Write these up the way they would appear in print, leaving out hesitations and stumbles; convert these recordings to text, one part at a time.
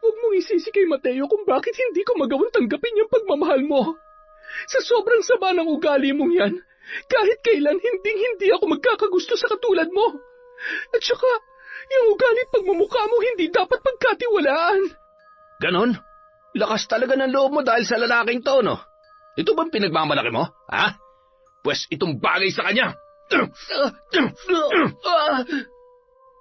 Huwag mong isisi kay Mateo kung bakit hindi ko magawang tanggapin yung pagmamahal mo. Sa sobrang sama ng ugali mong yan, kahit kailan hindi ako magkakagusto sa katulad mo. At saka, yung ugali at pagmumukha mo hindi dapat pagkatiwalaan. Ganon? Lakas talaga ng loob mo dahil sa lalaking to, no? Ito bang pinagmamalaki mo, ha? Pwes itong bagay sa kanya.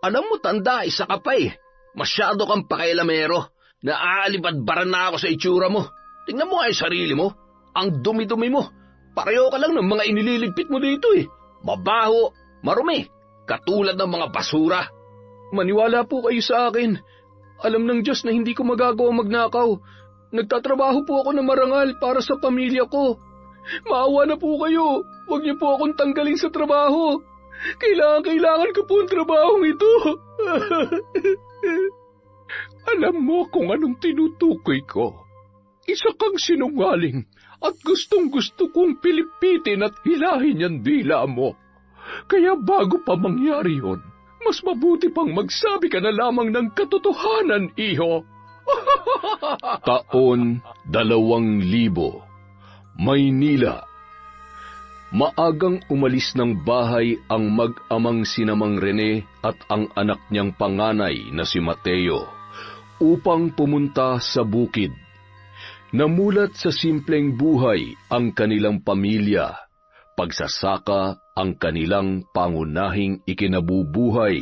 Alam mo, tanda, isa ka pa eh. Masyado kang pakailamero. Naaalibadbaran na ako sa itsura mo. Tingnan mo nga yung sarili mo. Ang dumi-dumi mo. Pareho ka lang ng mga inililigpit mo dito eh. Mabaho, marumi, katulad ng mga basura. Maniwala po kayo sa akin. Alam ng Diyos na hindi ko magagawa magnakaw. Nagtatrabaho po ako ng marangal para sa pamilya ko. Maawa na po kayo. Huwag niyo po akong tanggalin sa trabaho. Kailangan ko po ang trabahong ito. Alam mo kung anong tinutukoy ko. Isa kang sinungaling at gustong-gusto kong pilipitin at hilahin yung dila mo. Kaya bago pa mangyari yun, mas mabuti pang magsabi ka na lamang ng katotohanan, iho. Taon 2000, Maynila. Maagang umalis ng bahay ang mag-amang sina Mang Rene at ang anak niyang panganay na si Mateo upang pumunta sa bukid. Namulat sa simpleng buhay ang kanilang pamilya. Pagsasaka ang kanilang pangunahing ikinabubuhay.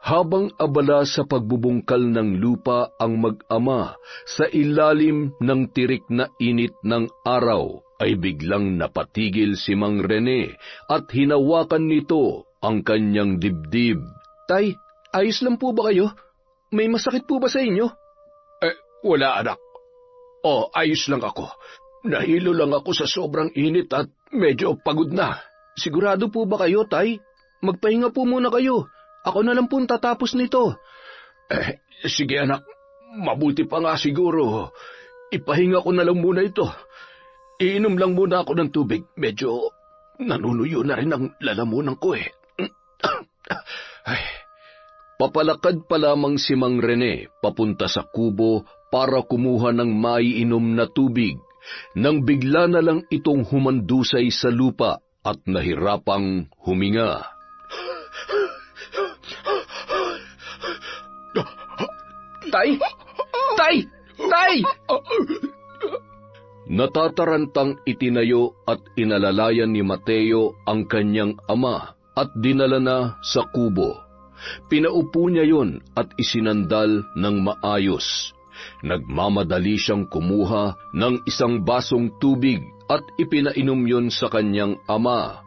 Habang abala sa pagbubungkal ng lupa ang mag-ama sa ilalim ng tirik na init ng araw, ay biglang napatigil si Mang Rene at hinawakan nito ang kanyang dibdib. Tay, ayos lang po ba kayo? May masakit po ba sa inyo? Wala anak. Ayos lang ako. Nahilo lang ako sa sobrang init at medyo pagod na. Sigurado po ba kayo, Tay? Magpahinga po muna kayo. Ako na lang po tatapos nito. Sige anak, mabuti pa nga siguro. Ipahinga ko na lang muna ito. Iinom lang muna ako ng tubig. Medyo nanunuyo na rin ang lalamunan ko eh. Papalakad pa lamang si Mang Rene papunta sa kubo para kumuha ng maiinom na tubig, nang bigla na lang itong humandusay sa lupa at nahirapang huminga. Tay! Tay! Tay! Natatarantang itinayo at inalalayan ni Mateo ang kanyang ama at dinala na sa kubo. Pinaupo niya yon at isinandal ng maayos. Nagmamadali siyang kumuha ng isang basong tubig at ipinainom yon sa kanyang ama.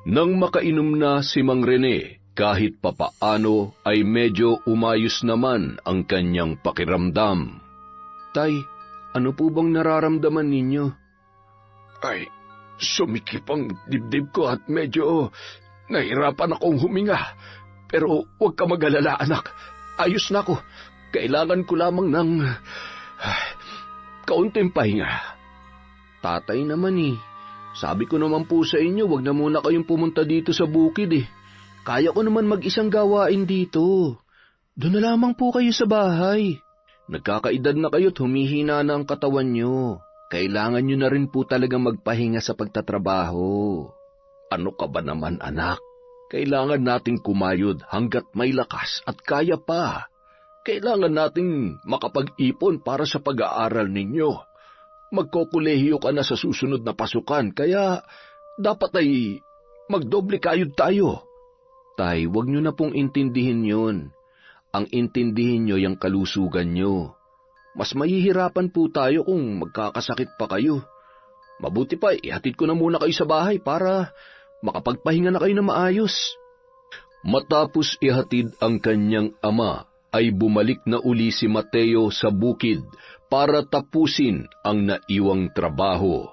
Nang makainom na si Mang Rene, kahit papaano ay medyo umayos naman ang kanyang pakiramdam. Tay, ano po bang nararamdaman ninyo? Ay, sumikip ang dibdib ko at medyo nahirapan akong huminga. Pero huwag ka mag-alala, anak. Ayos na ako. Kailangan ko lamang ng kaunting pahinga. Tatay naman eh. Sabi ko naman po sa inyo, wag na muna kayong pumunta dito sa bukid eh. Kaya ko naman mag-isang gawain dito. Doon na lamang po kayo sa bahay. Nagkakaedad na kayo't humihina na ang katawan nyo. Kailangan nyo na rin po talaga magpahinga sa pagtatrabaho. Ano ka ba naman, anak? Kailangan nating kumayod hanggat may lakas at kaya pa. Kailangan nating makapag-ipon para sa pag-aaral ninyo. Magkokolehiyo ka na sa susunod na pasukan, kaya dapat ay magdoble kayod tayo. Tay, wag nyo na pong intindihin yun. Ang intindihin nyo yung kalusugan nyo. Mas mahihirapan po tayo kung magkakasakit pa kayo. Mabuti pa, ihatid ko na muna kayo sa bahay para makapagpahinga na kayo na maayos. Matapos ihatid ang kanyang ama, ay bumalik na uli si Mateo sa bukid para tapusin ang naiwang trabaho.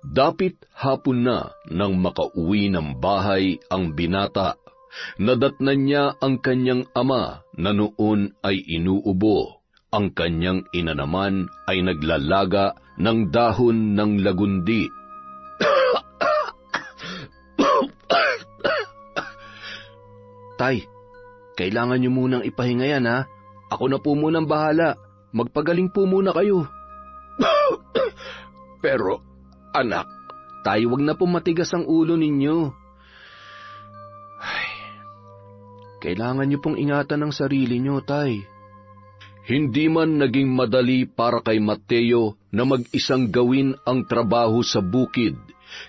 Dapit hapon na nang makauwi ng bahay ang binata. Nadatnan niya ang kanyang ama na noon ay inuubo. Ang kanyang ina naman ay naglalaga ng dahon ng lagundi. Tay, kailangan niyo munang ipahinga yan ha. Ako na po munang bahala. Magpagaling po muna kayo. Pero, anak, Tay, wag na po matigas ang ulo ninyo. Ay, kailangan niyo pong ingatan ang sarili niyo, Tay. Hindi man naging madali para kay Mateo na mag-isang gawin ang trabaho sa bukid,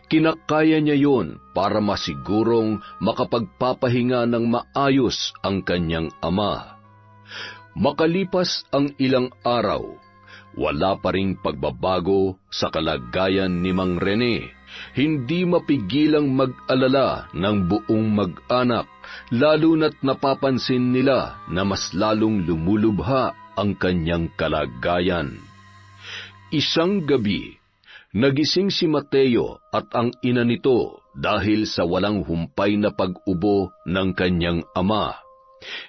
kinakaya niya yon para masigurong makapagpapahinga ng maayos ang kanyang ama. Makalipas ang ilang araw, wala pa ring pagbabago sa kalagayan ni Mang Rene. Hindi mapigilang mag-alala ng buong mag-anak, lalo na't napapansin nila na mas lalong lumulubha ang kanyang kalagayan. Isang gabi, nagising si Mateo at ang ina nito dahil sa walang humpay na pag-ubo ng kanyang ama.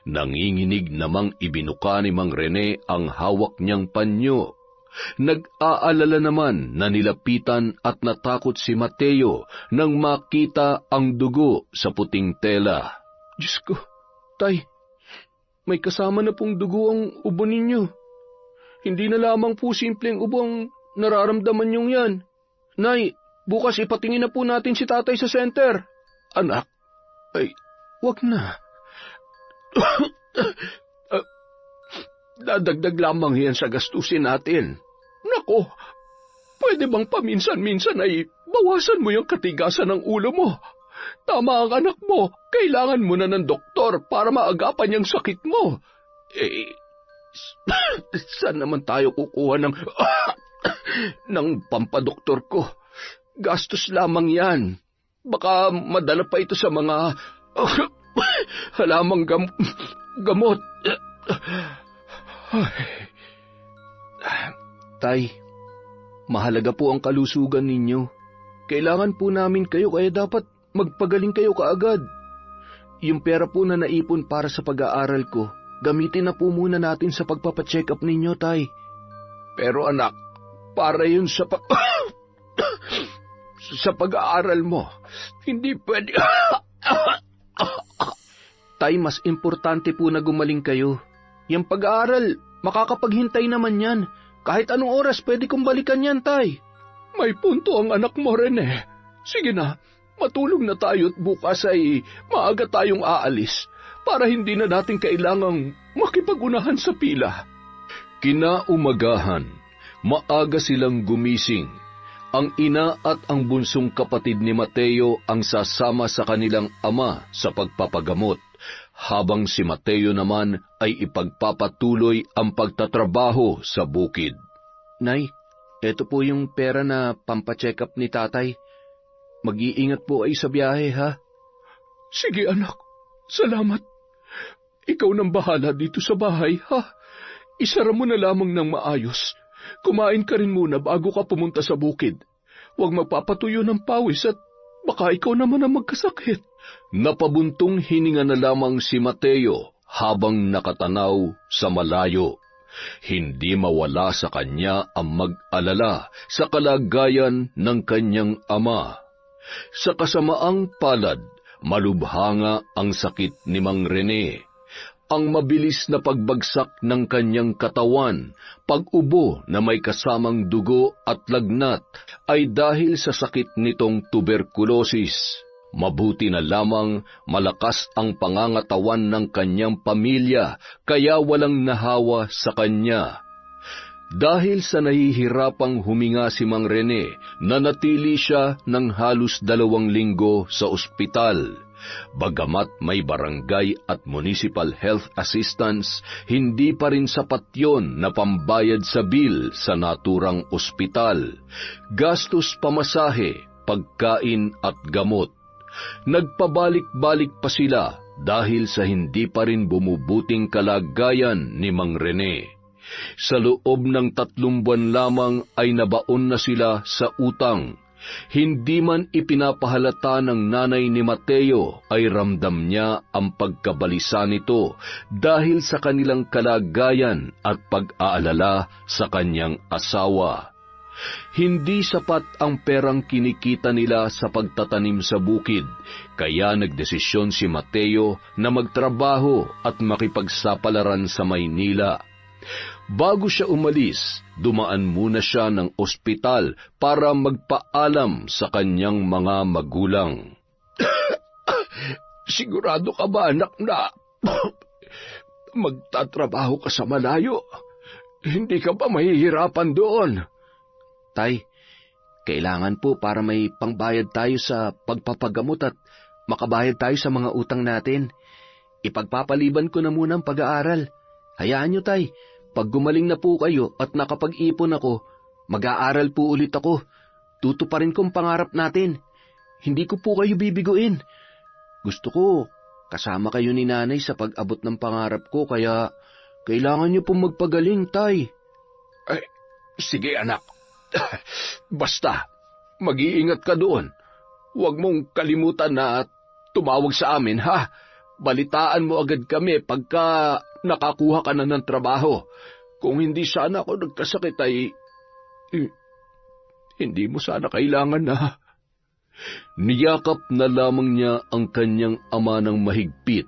Nanginginig namang ibinuka ni Mang Rene ang hawak niyang panyo. Nag-aalala naman na nilapitan at natakot si Mateo nang makita ang dugo sa puting tela. Diyos ko, Tay, may kasama na pong dugo ang ubo ninyo. Hindi na lamang po simpleng ubo ang nararamdaman niyong yan. Nay, bukas ipatingin na po natin si tatay sa center. anak, ay, Wag na. dadagdag lamang yan sa gastusin natin. Nako, pwede bang paminsan-minsan ay bawasan mo yung katigasan ng ulo mo? Tama ang anak mo, kailangan mo na ng doktor para maagapan yung sakit mo. Saan naman tayo kukuha ng pampadoktor ko? Gastos lamang yan. Baka madala pa ito sa mga halamang gamot. Tay, mahalaga po ang kalusugan ninyo. Kailangan po namin kayo kaya dapat magpagaling kayo kaagad. Yung pera po na naipon para sa pag-aaral ko, gamitin na po muna natin sa pagpapacheck up ninyo, Tay. Pero anak, para yun sa sa pag-aaral mo, hindi pwede. Tay, mas importante po na gumaling kayo. Yung pag-aaral, makakapaghintay naman yan. Kahit anong oras pwede kong balikan yan, Tay. May punto ang anak mo, Rene. Sige na, matulog na tayo at bukas ay maaga tayong aalis para hindi na natin kailangang makipag-unahan sa pila. Kinaumagahan, maaga silang gumising. Ang ina at ang bunsong kapatid ni Mateo ang sasama sa kanilang ama sa pagpapagamot, habang si Mateo naman ay ipagpapatuloy ang pagtatrabaho sa bukid. Nay, eto po yung pera na pampacheck up ni tatay. Mag-iingat po ay sa biyahe, ha? Sige anak, salamat. Ikaw nang bahala dito sa bahay, ha? Isara mo na lamang ng maayos. Kumain ka rin muna bago ka pumunta sa bukid. Huwag magpapatuyo ng pawis at baka ikaw naman ang magkasakit. Napabuntong hininga na lamang si Mateo habang nakatanaw sa malayo. Hindi mawala sa kanya ang mag-alala sa kalagayan ng kanyang ama. Sa kasamaang palad, malubhanga ang sakit ni Mang Rene. Ang mabilis na pagbagsak ng kanyang katawan, pag-ubo na may kasamang dugo at lagnat ay dahil sa sakit nitong tuberculosis. Mabuti na lamang malakas ang pangangatawan ng kanyang pamilya kaya walang nahawa sa kanya. Dahil sa nahihirapang huminga si Mang Rene, nanatili siya ng halos 2 linggo sa ospital. Bagamat may barangay at municipal health assistance, hindi pa rin sapat yon na pambayad sa bill sa naturang ospital. Gastos pamasahe, pagkain at gamot. Nagpabalik-balik pa sila dahil sa hindi pa rin bumubuting kalagayan ni Mang Rene. Sa loob ng 3 buwan lamang ay nabaon na sila sa utang. Hindi man ipinapahalata ng nanay ni Mateo ay ramdam niya ang pagkabalisa nito dahil sa kanilang kalagayan at pag-aalala sa kanyang asawa. Hindi sapat ang perang kinikita nila sa pagtatanim sa bukid, kaya nagdesisyon si Mateo na magtrabaho at makipagsapalaran sa Maynila. Bago siya umalis, dumaan muna siya ng ospital para magpaalam sa kanyang mga magulang. Sigurado ka ba, anak, na magtatrabaho ka sa malayo? Hindi ka ba mahihirapan doon? Tay, kailangan po para may pangbayad tayo sa pagpapagamot at makabayad tayo sa mga utang natin. Ipagpapaliban ko na muna ang pag-aaral. Hayaan nyo, Tay, pag gumaling na po kayo at nakapag-ipon ako, mag-aaral po ulit ako. Tutuparin ko ang pangarap natin. Hindi ko po kayo bibiguin. Gusto ko, kasama kayo ni Nanay sa pag-abot ng pangarap ko, kaya kailangan nyo pong magpagaling, Tay. Ay, sige anak. Basta, mag-iingat ka doon. Huwag mong kalimutan na tumawag sa amin, ha? Balitaan mo agad kami pagka nakakuha ka na ng trabaho. Kung hindi sana ako nagkasakit ay hindi mo sana kailangan na. Niyakap na lamang niya ang kanyang ama ng mahigpit,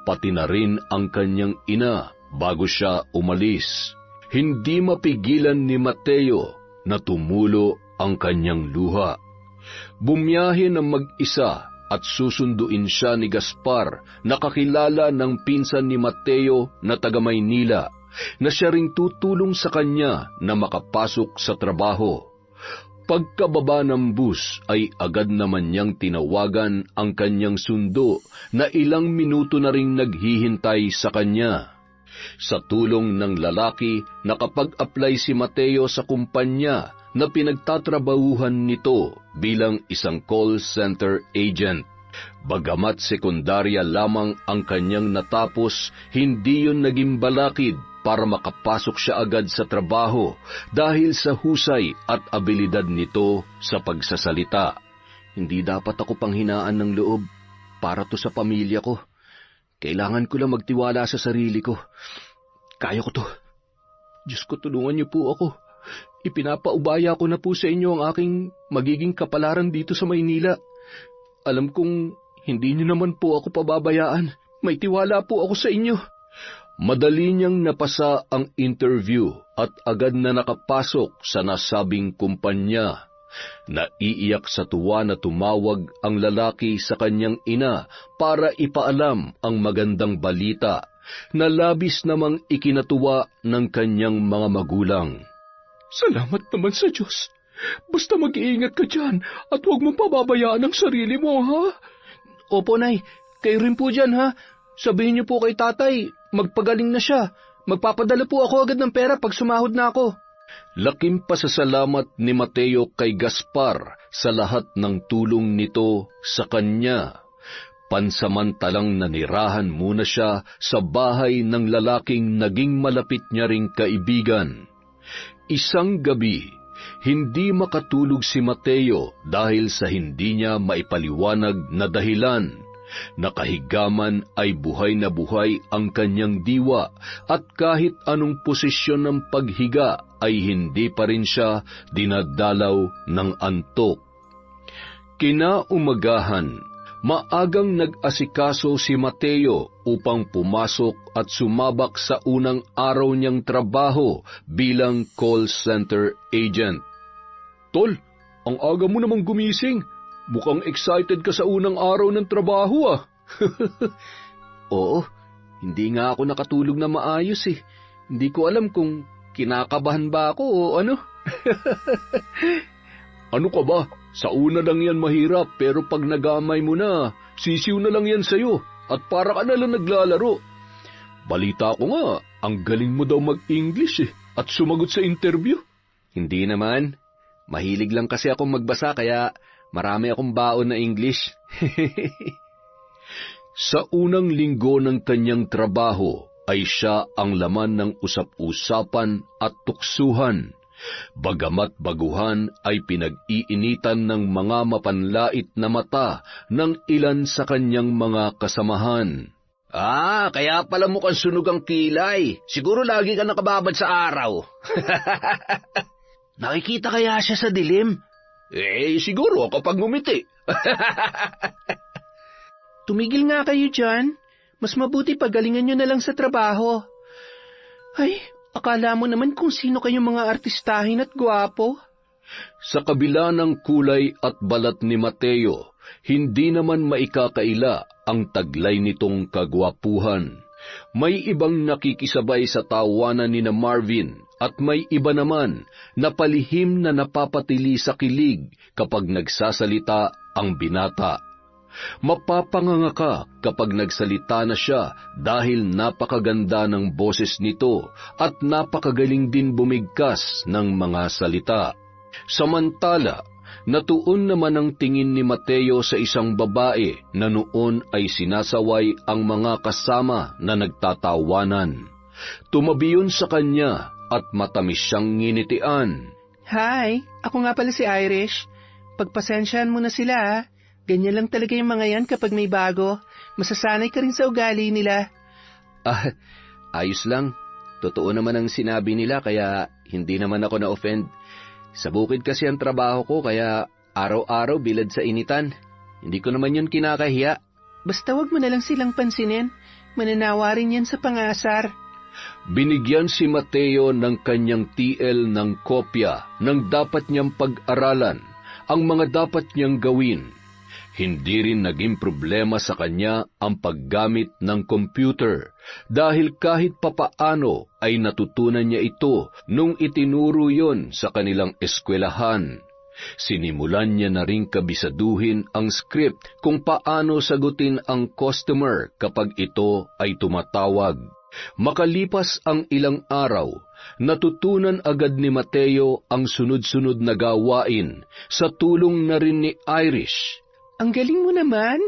pati na rin ang kanyang ina bago siya umalis. Hindi mapigilan ni Mateo na tumulo ang kanyang luha. Bumiyahe ng mag-isa at susunduin siya ni Gaspar, na kakilala ng pinsan ni Mateo na taga Maynila, na siya ring tutulong sa kanya na makapasok sa trabaho. Pagkababa ng bus ay agad naman niyang tinawagan ang kanyang sundo na ilang minuto na ring naghihintay sa kanya. Sa tulong ng lalaki, nakapag-apply si Mateo sa kumpanya na pinagtatrabahuhan nito bilang isang call center agent. Bagamat sekundarya lamang ang kanyang natapos, hindi yun naging balakid para makapasok siya agad sa trabaho dahil sa husay at abilidad nito sa pagsasalita. Hindi dapat ako panghinaan ng loob para to sa pamilya ko. Kailangan ko lang magtiwala sa sarili ko. Kaya ko to. Diyos ko, tulungan niyo po ako. Ipinapaubaya ko na po sa inyo ang aking magiging kapalaran dito sa Maynila. Alam kong hindi niyo naman po ako pababayaan. May tiwala po ako sa inyo. Madali niyang napasa ang interview at agad na nakapasok sa nasabing kumpanya. Naiiyak sa tuwa na tumawag ang lalaki sa kanyang ina para ipaalam ang magandang balita na labis namang ikinatuwa ng kanyang mga magulang. Salamat naman sa Diyos. Basta mag-iingat ka dyan at huwag mong pababayaan ang sarili mo, ha? Opo, Nay. Kayo rin po dyan, ha? Sabihin niyo po kay tatay, magpagaling na siya. Magpapadala po ako agad ng pera pag sumahod na ako. Laking pasasalamat ni Mateo kay Gaspar sa lahat ng tulong nito sa kanya. Pansamantalang nanirahan muna siya sa bahay ng lalaking naging malapit niya ring kaibigan. Isang gabi, hindi makatulog si Mateo dahil sa hindi niya maipaliwanag na dahilan. Nakahigaman ay buhay na buhay ang kanyang diwa at kahit anong posisyon ng paghiga ay hindi pa rin siya dinadalaw ng antok. Kinaumagahan, maagang nag-asikaso si Mateo upang pumasok at sumabak sa unang araw niyang trabaho bilang call center agent. Tol, ang aga mo namang gumising. Mukhang excited ka sa unang araw ng trabaho, ah. Oo, hindi nga ako nakatulog na maayos eh. Hindi ko alam kung kinakabahan ba ako o ano. Ano ka ba? Sa una lang yan mahirap, pero pag nagamay mo na, sisiw na lang yan sa'yo at para ka na lang naglalaro. Balita ko nga, ang galing mo daw mag-English at sumagot sa interview. Hindi naman. Mahilig lang kasi akong magbasa kaya marami akong baon na English. Sa unang linggo ng kanyang trabaho ay siya ang laman ng usap-usapan at tuksuhan. Bagamat baguhan ay pinag-iinitan ng mga mapanlait na mata ng ilan sa kanyang mga kasamahan. Kaya pala mukhang sunog ang kilay. Siguro lagi ka nakababad sa araw. Nakikita kaya siya sa dilim? Siguro kapag ngumiti. Tumigil nga kayo dyan. Mas mabuti pagalingan nyo na lang sa trabaho. Ay, akala mo naman kung sino kayong mga artistahin at gwapo. Sa kabila ng kulay at balat ni Mateo, hindi naman maikakaila ang taglay nitong kagwapuhan. May ibang nakikisabay sa tawanan ni na Marvin at may iba naman na palihim na napapatili sa kilig kapag nagsasalita ang binata. Mapapanganga ka kapag nagsalita na siya dahil napakaganda ng boses nito at napakagaling din bumigkas ng mga salita. Samantala, natuon naman ang tingin ni Mateo sa isang babae na noon ay sinasaway ang mga kasama na nagtatawanan. Tumabi yun sa kanya at matamis siyang nginitian. Hi, ako nga pala si Irish. Pagpasensyahan mo na sila ha. Ganyan lang talaga yung mga yan kapag may bago. Masasanay ka rin sa ugali nila. Ayos lang. Totoo naman ang sinabi nila kaya hindi naman ako na-offend. Sa bukid kasi ang trabaho ko kaya araw-araw bilad sa initan. Hindi ko naman yun kinakahiya. Basta wag mo na lang silang pansinin. Mananawa rin yan sa pangasar. Binigyan si Mateo ng kanyang TL ng kopya ng dapat niyang pag-aralan, ang mga dapat niyang gawin. Hindi rin naging problema sa kanya ang paggamit ng computer dahil kahit papaano ay natutunan niya ito nung itinuro yon sa kanilang eskwelahan. Sinimulan niya na ring kabisaduhin ang script kung paano sagutin ang customer kapag ito ay tumatawag. Makalipas ang ilang araw, natutunan agad ni Mateo ang sunod-sunod na gawain sa tulong na rin ni Irish. Ang galing mo naman.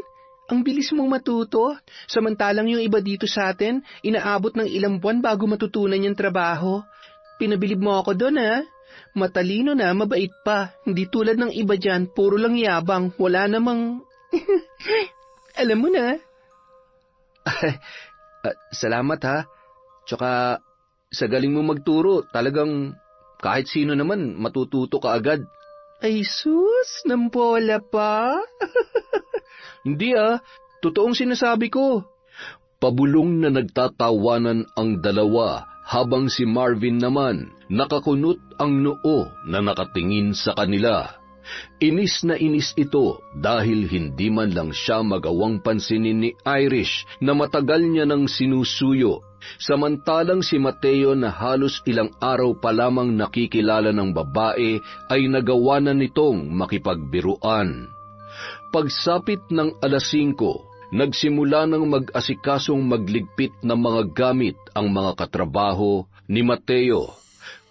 Ang bilis mong matuto. Samantalang yung iba dito sa atin, inaabot ng ilang buwan bago matutunan yung trabaho. Pinabilib mo ako doon ha. Matalino na, mabait pa. Hindi tulad ng iba dyan, puro lang yabang. Wala namang... Alam mo na. Salamat ha. Tsaka sa galing mo magturo, talagang kahit sino naman matututo ka agad. Ay sus, nambola pa? Hindi totoong sinasabi ko. Pabulong na nagtatawanan ang dalawa habang si Marvin naman nakakunot ang noo na nakatingin sa kanila. Inis na inis ito dahil hindi man lang siya magawang pansinin ni Irish na matagal niya nang sinusuyo. Samantalang si Mateo na halos ilang araw pa lamang nakikilala ng babae ay nagawa na nitong makipagbiruan. Pagsapit ng 5:00, nagsimula ng mag-asikasong magligpit ng mga gamit ang mga katrabaho ni Mateo.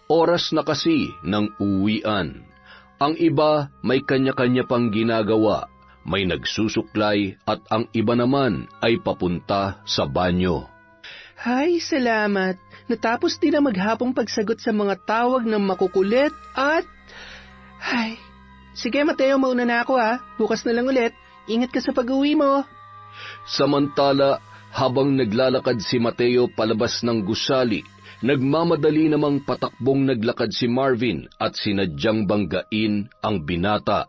Oras na kasi ng uwian. Ang iba may kanya-kanya pang ginagawa, may nagsusuklay at ang iba naman ay papunta sa banyo. Hay, salamat. Natapos din na maghapong pagsagot sa mga tawag ng makukulit at... Hay, sige Mateo, mauna na ako ha. Bukas na lang ulit. Ingat ka sa pag-uwi mo. Samantala, habang naglalakad si Mateo palabas ng gusali, nagmamadali namang patakbong naglakad si Marvin at sinadyang banggain ang binata.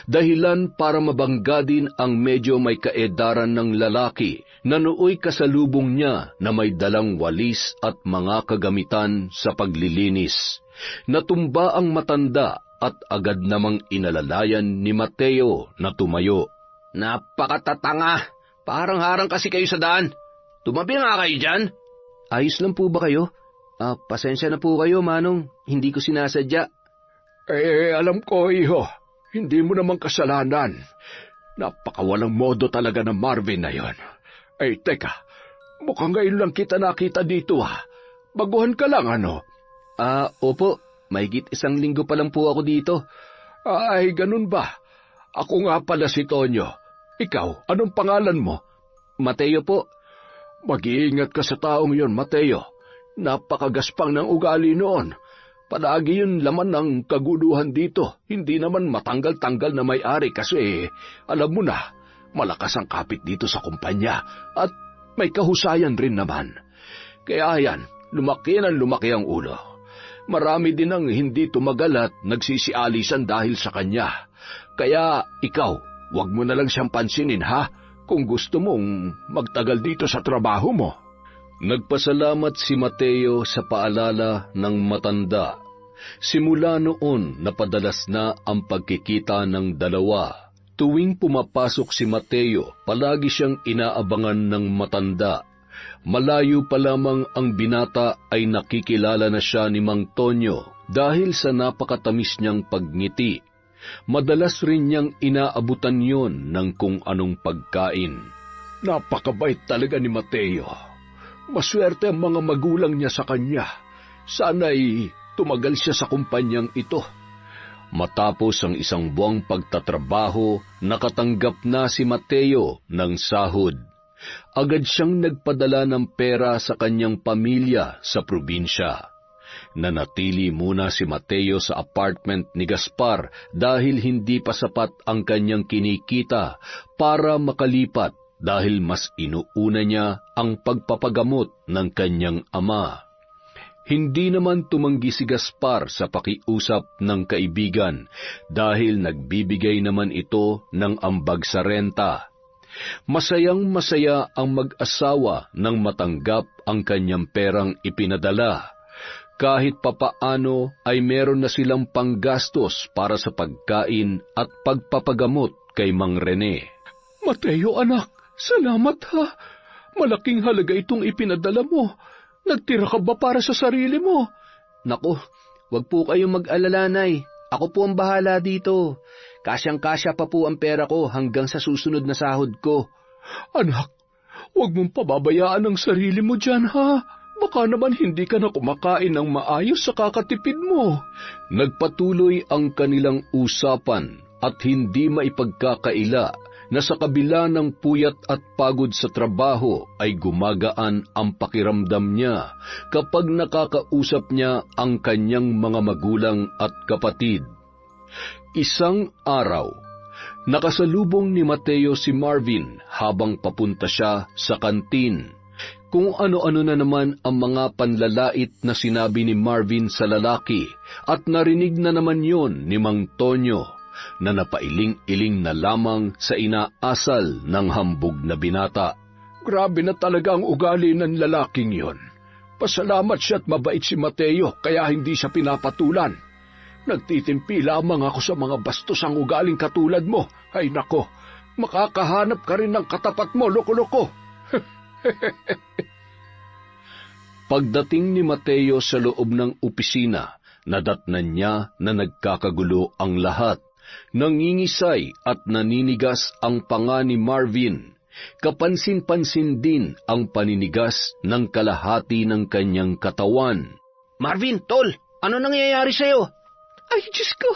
Dahilan para mabangga din ang medyo may kaedaran ng lalaki na nooy kasalubong niya na may dalang walis at mga kagamitan sa paglilinis. Natumba ang matanda at agad namang inalalayan ni Mateo na tumayo. Napakatatanga! Parang harang kasi kayo sa daan. Tumabi nga kayo dyan. Ayos lang po ba kayo? Pasensya na po kayo, Manong. Hindi ko sinasadya. Alam ko, iho. Hindi mo naman kasalanan. Napakawalang modo talaga ng Marvin na yon. Teka. Mukhang ngayon lang kita nakita dito, ha. Baguhan ka lang, ano? Opo. Mahigit 1 linggo pa lang po ako dito. Ay, ganun ba? Ako nga pala si Tonyo. Ikaw, anong pangalan mo? Mateo po. Mag-iingat ka sa taong yon, Mateo. Napakagaspang ng ugali noon. Palagi yun laman ng kaguluhan dito. Hindi naman matanggal-tanggal na may-ari kasi, alam mo na, malakas ang kapit dito sa kumpanya at may kahusayan rin naman. Kaya yan, lumaki ang ulo. Marami din ang hindi tumagal at nagsisialisan dahil sa kanya. Kaya ikaw, wag mo na lang siyang pansinin ha, kung gusto mong magtagal dito sa trabaho mo. Nagpasalamat si Mateo sa paalala ng matanda. Simula noon napadalas na ang pagkikita ng dalawa. Tuwing pumapasok si Mateo, palagi siyang inaabangan ng matanda. Malayo pa lamang ang binata ay nakikilala na siya ni Mang Tonyo dahil sa napakatamis niyang pagngiti. Madalas rin niyang inaabutan yon ng kung anong pagkain. Napakabait talaga ni Mateo. Maswerte ang mga magulang niya sa kanya. Sana'y tumagal siya sa kumpanyang ito. Matapos ang isang buwang pagtatrabaho, nakatanggap na si Mateo ng sahod. Agad siyang nagpadala ng pera sa kanyang pamilya sa probinsya. Nanatili muna si Mateo sa apartment ni Gaspar dahil hindi pa sapat ang kanyang kinikita para makalipat dahil mas inuuna niya ang pagpapagamot ng kanyang ama. Hindi naman tumanggi si Gaspar sa pakiusap ng kaibigan dahil nagbibigay naman ito ng ambag sa renta. Masayang-masaya ang mag-asawa nang matanggap ang kanyang perang ipinadala. Kahit papaano ay meron na silang panggastos para sa pagkain at pagpapagamot kay Mang Rene. Mateo anak, salamat ha. Malaking halaga itong ipinadala mo. Nagtira ka ba para sa sarili mo? Naku, wag po kayong mag-alala, Nay. Ako po ang bahala dito. Kasyang-kasya pa po ang pera ko hanggang sa susunod na sahod ko. Anak, wag mong pababayaan ang sarili mo dyan ha. Baka naman hindi ka na kumakain ng maayos sa kakatipid mo. Nagpatuloy ang kanilang usapan at hindi maipagkakaila na sa kabila ng puyat at pagod sa trabaho ay gumagaan ang pakiramdam niya kapag nakakausap niya ang kanyang mga magulang at kapatid. Isang araw, nakasalubong ni Mateo si Marvin habang papunta siya sa kantin. Kung ano-ano na naman ang mga panlalait na sinabi ni Marvin sa lalaki at narinig na naman yon ni Mang Tonyo na napailing-iling na lamang sa inaasal ng hambog na binata. Grabe na talaga ang ugali ng lalaking yon. Pasalamat siya at mabait si Mateo kaya hindi siya pinapatulan. Nagtitimpi lamang ako sa mga bastosang ugaling katulad mo. Ay nako, makakahanap ka rin ng katapat mo, loko-loko. Pagdating ni Mateo sa loob ng opisina, nadatnan niya na nagkakagulo ang lahat. Nangingisay at naninigas ang panga ni Marvin. Kapansin-pansin din ang paninigas ng kalahati ng kanyang katawan. Marvin, tol, ano nangyayari sa'yo? Ay, Diyos ko!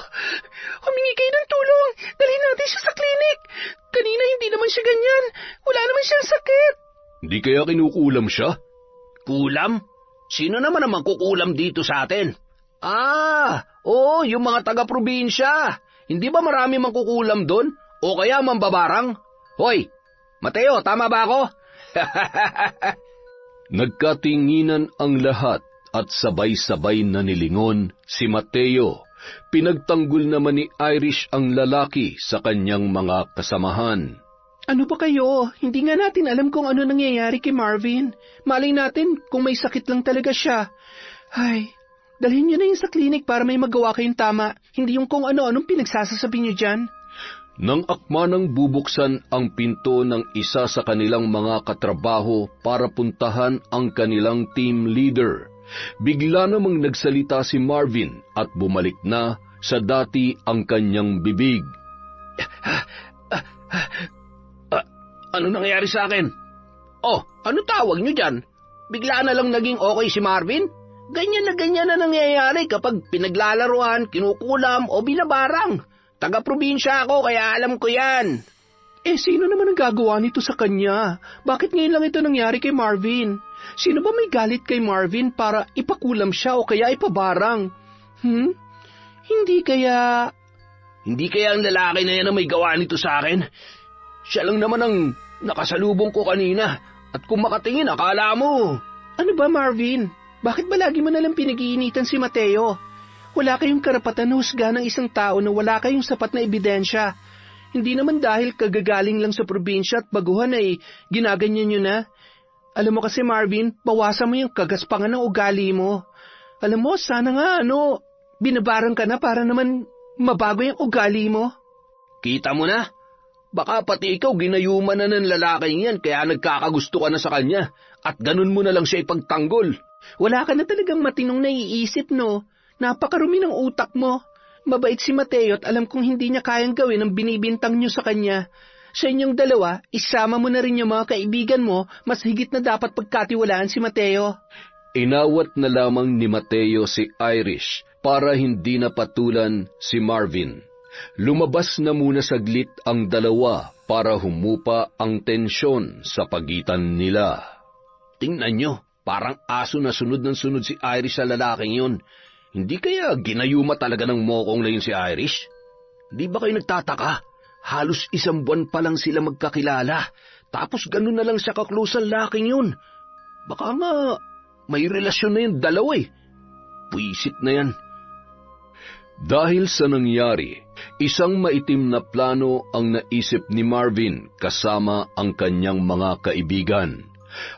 Humingi kayo ng tulong! Dalhin natin siya sa klinik! Kanina hindi naman siya ganyan! Wala naman siyang sakit! Di kaya kinukulam siya? Kulam? Sino naman ang magkukulam dito sa atin? Oo, yung mga taga-probinsya. Hindi ba marami mangkukulam doon? O kaya mambabarang? Hoy, Mateo, tama ba ako? Nagkatinginan ang lahat at sabay-sabay na nilingon si Mateo. Pinagtanggol naman ni Irish ang lalaki sa kanyang mga kasamahan. Ano ba kayo? Hindi nga natin alam kung ano nangyayari kay Marvin. Malay natin kung may sakit lang talaga siya. Ay, dalhin niyo na yun sa klinik para may magawa kayong tama. Hindi yung kung ano-anong pinagsasasabi niyo dyan. Nang akmanang bubuksan ang pinto ng isa sa kanilang mga katrabaho para puntahan ang kanilang team leader, bigla namang nagsalita si Marvin at bumalik na sa dati ang kanyang bibig. Ano nangyayari sa akin? Oh, ano tawag niyo dyan? Bigla na lang naging okay si Marvin? Ganyan na nangyayari kapag pinaglalaruan, kinukulam o binabarang. Taga-probinsya ako kaya alam ko yan. Eh, sino naman ang gagawa nito sa kanya? Bakit ngayon lang ito nangyari kay Marvin? Sino ba may galit kay Marvin para ipakulam siya o kaya ipabarang? Hindi kaya ang lalaki na yan ang may gawa nito sa akin? Siya lang naman ang nakasalubong ko kanina at kung makatingin akala mo. Ano ba, Marvin? Bakit ba lagi mo nalang pinag-iinitan si Mateo? Wala kayong karapatan na husgahan ng isang tao na wala kayong sapat na ebidensya. Hindi naman dahil kagagaling lang sa probinsya at baguhan ay ginaganyan nyo na. Alam mo kasi Marvin, bawasan mo yung kagaspangan ng ugali mo. Alam mo, sana nga binabarang ka na para naman mabago yung ugali mo. Kita mo na? Baka pati ikaw ginayuman na ng lalaking yan kaya nagkakagusto ka na sa kanya at ganun mo na lang siya ipagtanggol. Wala ka na talagang matinong naiisip, no? Napakarumi ng utak mo. Mabait si Mateo at alam kong hindi niya kayang gawin ang binibintang niyo sa kanya. Sa inyong dalawa, isama mo na rin yung mga kaibigan mo, mas higit na dapat pagkatiwalaan si Mateo. Inawat na lamang ni Mateo si Irish para hindi na patulan si Marvin. Lumabas na muna saglit ang dalawa para humupa ang tensyon sa pagitan nila. Tingnan nyo, parang aso na sunod ng sunod si Irish sa lalaking yun. Hindi kaya ginayuma talaga ng mokong na yun si Irish? Di ba kayo nagtataka? Halos 1 buwan pa lang sila magkakilala. Tapos ganun na lang siya kaklose sa lalaking yun. Baka nga may relasyon na yung dalawa eh. Puisit na yan. Dahil sa nangyari, isang maitim na plano ang naisip ni Marvin kasama ang kanyang mga kaibigan.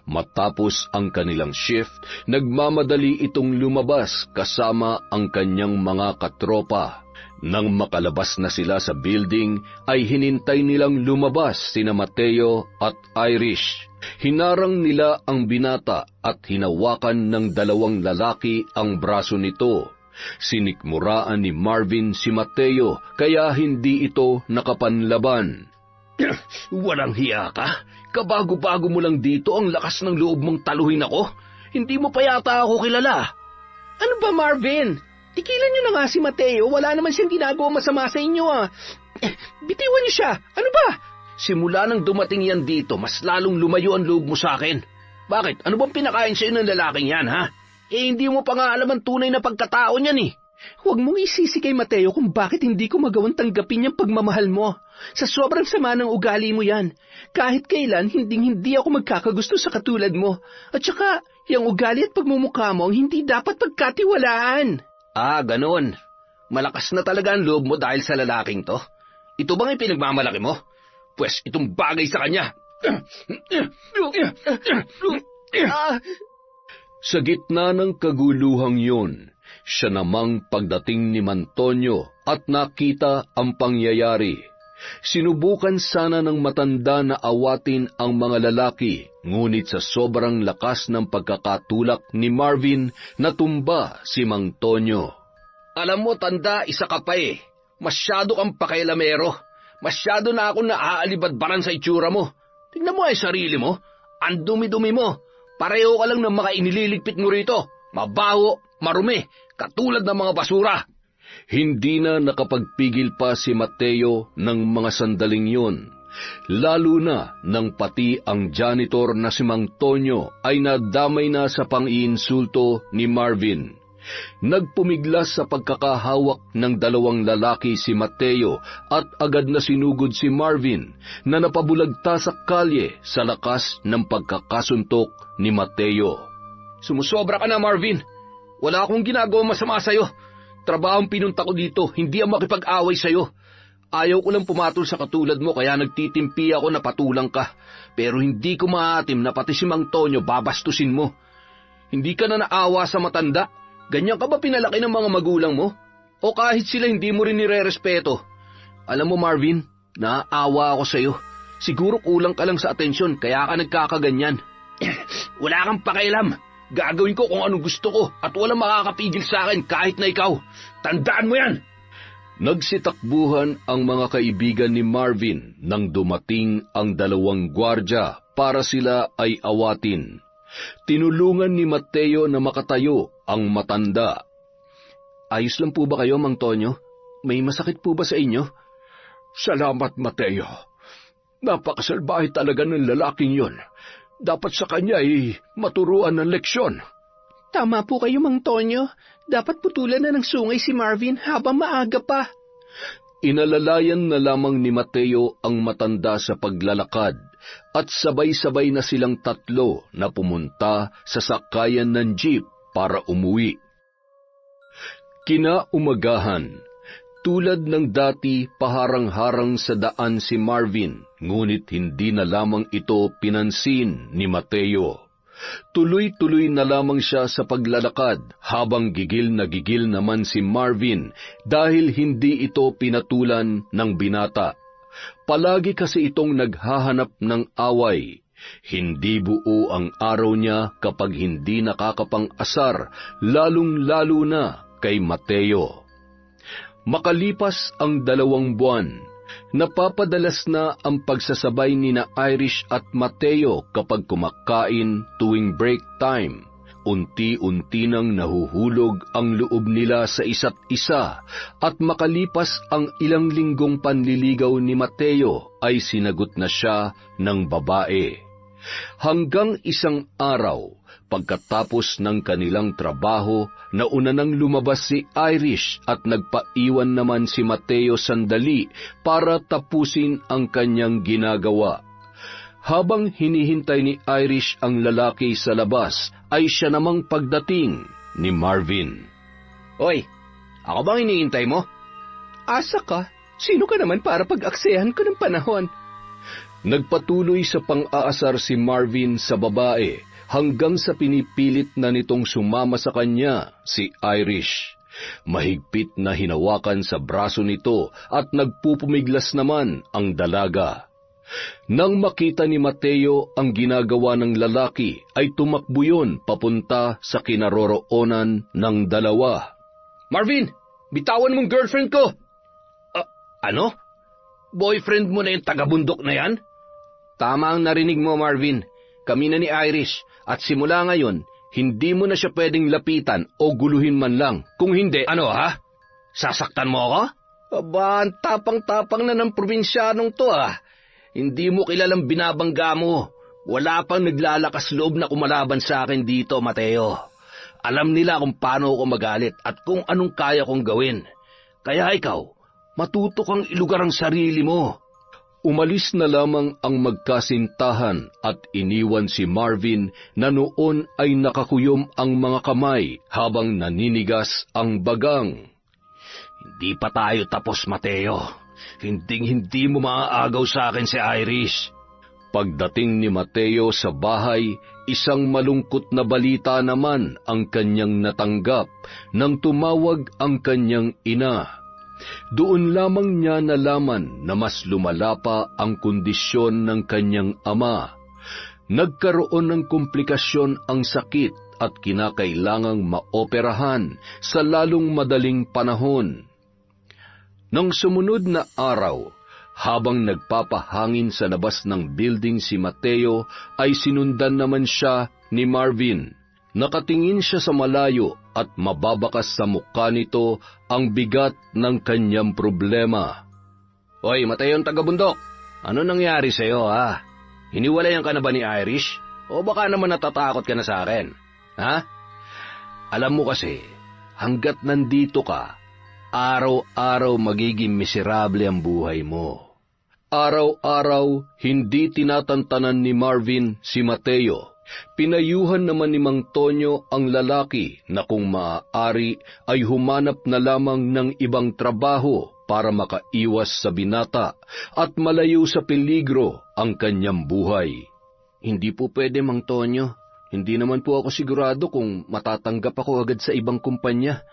Matapos ang kanilang shift, nagmamadali itong lumabas kasama ang kanyang mga katropa. Nang makalabas na sila sa building, ay hinintay nilang lumabas sina Mateo at Irish. Hinarang nila ang binata at hinawakan ng 2 lalaki ang braso nito. Sinikmuraan ni Marvin si Mateo kaya hindi ito nakapanlaban. Walang hiya ka? Kabago-bago mo lang dito, ang lakas ng loob mong taluhin ako. Hindi mo pa yata ako kilala. Ano ba Marvin? Tikilan niyo na nga si Mateo, wala naman siyang ginagawa masama sa inyo Bitiwan niyo siya, ano ba? Simula nang dumating yan dito, mas lalong lumayo ang loob mo sa akin. Bakit? Ano bang pinakain sa'yo ng lalaking yan, ha? Hindi mo pa nga alam ang tunay na pagkatao niyan Huwag mong isisi kay Mateo kung bakit hindi ko magawang tanggapin yung pagmamahal mo. Sa sobrang sama ng ugali mo yan. Kahit kailan, hindi ako magkakagusto sa katulad mo. At saka, yung ugali at pagmumukha mo hindi dapat pagkatiwalaan. Ganon. Malakas na talaga ang loob mo dahil sa lalaking to. Ito bang ipinagmamalaki mo? Pwes itong bagay sa kanya. Sa gitna ng kaguluhang yun, siya namang pagdating ni Mantonio at nakita ang pangyayari. Sinubukan sana ng matanda na awatin ang mga lalaki, ngunit sa sobrang lakas ng pagkakatulak ni Marvin, natumba si Mang Tonyo. Alam mo, tanda, isa ka pa Masyado kang pakailamero. Masyado na ako naaalibadbaran sa itsura mo. Tingnan mo ay sarili mo. Ang dumi-dumi mo. Pareho ka lang ng mga inililigpit mo rito. Mabaho, marumi, katulad ng mga basura. Hindi na nakapagpigil pa si Mateo ng mga sandaling yun, lalo na nang pati ang janitor na si Mang Tonyo ay nadamay na sa pang-iinsulto ni Marvin. Nagpumiglas sa pagkakahawak ng 2 lalaki si Mateo at agad na sinugod si Marvin na napabulagta sa kalye sa lakas ng pagkakasuntok ni Mateo. Sumusobra ka na, Marvin. Wala akong ginagawa masama sa'yo. Trabahong pinunta ko dito, hindi ang makipag-away sa'yo. Ayaw ko lang pumatol sa katulad mo kaya nagtitimpi ako na patulang ka. Pero hindi ko maatim na pati si Mang Tonyo babastusin mo. Hindi ka na naawa sa matanda? Ganyan ka ba pinalaki ng mga magulang mo? O kahit sila hindi mo rin nirerespeto? Alam mo Marvin, naaawa ako sa'yo. Siguro kulang ka lang sa atensyon kaya ka nagkakaganyan. Wala kang pakialam. Gagawin ko kung anong gusto ko at walang makakapigil sa akin kahit na ikaw. Tandaan mo yan! Nagsitakbuhan ang mga kaibigan ni Marvin nang dumating ang 2 gwardya para sila ay awatin. Tinulungan ni Mateo na makatayo ang matanda. Ayos lang po ba kayo, Mang Tonyo? May masakit po ba sa inyo? Salamat, Mateo. Napakasalbahe talaga ng lalaking yon. Dapat sa kanya ay maturuan ng leksyon. Tama po kayo, Mang Tonyo. Dapat putulan na ng sungay si Marvin habang maaga pa. Inalalayan na lamang ni Mateo ang matanda sa paglalakad at sabay-sabay na silang 3 na pumunta sa sakayan ng jeep para umuwi. Kinaumagahan, tulad ng dati paharang-harang sa daan si Marvin, ngunit hindi na lamang ito pinansin ni Mateo. Tuloy-tuloy na lamang siya sa paglalakad habang gigil naman si Marvin dahil hindi ito pinatulan ng binata. Palagi kasi itong naghahanap ng away. Hindi buo ang araw niya kapag hindi nakakapang-asar, lalong-lalo na kay Mateo. Makalipas ang 2 buwan, napapadalas na ang pagsasabay nina Irish at Mateo kapag kumakain tuwing break time. Unti-unti nang nahuhulog ang loob nila sa isa't isa at makalipas ang ilang linggong panliligaw ni Mateo ay sinagot na siya ng babae. Hanggang isang araw, pagkatapos ng kanilang trabaho, nauna nang lumabas si Irish at nagpaiwan naman si Mateo sandali para tapusin ang kanyang ginagawa. Habang hinihintay ni Irish ang lalaki sa labas, ay siya namang pagdating ni Marvin. Hoy, ako bang hinihintay mo? Asa ka? Sino ka naman para pag-aksayahan ko ng panahon? Nagpatuloy sa pang-aasar si Marvin sa babae hanggang sa pinipilit na nitong sumama sa kanya si Irish. Mahigpit na hinawakan sa braso nito at nagpupumiglas naman ang dalaga. Nang makita ni Mateo ang ginagawa ng lalaki, ay tumakbo yun papunta sa kinaroroonan ng dalawa. Marvin, bitawan mong girlfriend ko! Ano? Boyfriend mo na yung taga-bundok na yan? Tama ang narinig mo, Marvin. Kami na ni Irish at simula ngayon, hindi mo na siya pwedeng lapitan o guluhin man lang. Kung hindi, ano ha? Sasaktan mo ako? Aba, ang tapang-tapang na ng probinsyanong to Hindi mo kilalang binabangga mo. Wala pang naglalakas loob na kumalaban sa akin dito, Mateo. Alam nila kung paano ako magalit at kung anong kaya kong gawin. Kaya ikaw, matuto kang ilugar ang sarili mo. Umalis na lamang ang magkasintahan at iniwan si Marvin na noon ay nakakuyom ang mga kamay habang naninigas ang bagang. Hindi pa tayo tapos, Mateo. Hindi mo maaagaw sa akin si Irish. Pagdating ni Mateo sa bahay, isang malungkot na balita naman ang kanyang natanggap nang tumawag ang kanyang ina. Doon lamang niya nalaman na mas lumala pa ang kondisyon ng kanyang ama. Nagkaroon ng komplikasyon ang sakit at kinakailangang maoperahan sa lalong madaling panahon. Nang sumunod na araw, habang nagpapahangin sa labas ng building si Mateo, ay sinundan naman siya ni Marvin. Nakatingin siya sa malayo at mababakas sa mukha nito ang bigat ng kanyang problema. Hoy, Mateo ang taga-bundok. Ano nangyari sa'yo, ha? Hiniwalayan ka na ba ni Irish? O baka naman natatakot ka na sa akin? Ha? Alam mo kasi, hanggat nandito ka, araw-araw magiging miserable ang buhay mo. Araw-araw, hindi tinatantanan ni Marvin si Mateo. Pinayuhan naman ni Mang Tonyo ang lalaki na kung maaari ay humanap na lamang ng ibang trabaho para makaiwas sa binata at malayo sa peligro ang kanyang buhay. Hindi po pwede, Mang Tonyo. Hindi naman po ako sigurado kung matatanggap ako agad sa ibang kumpanya.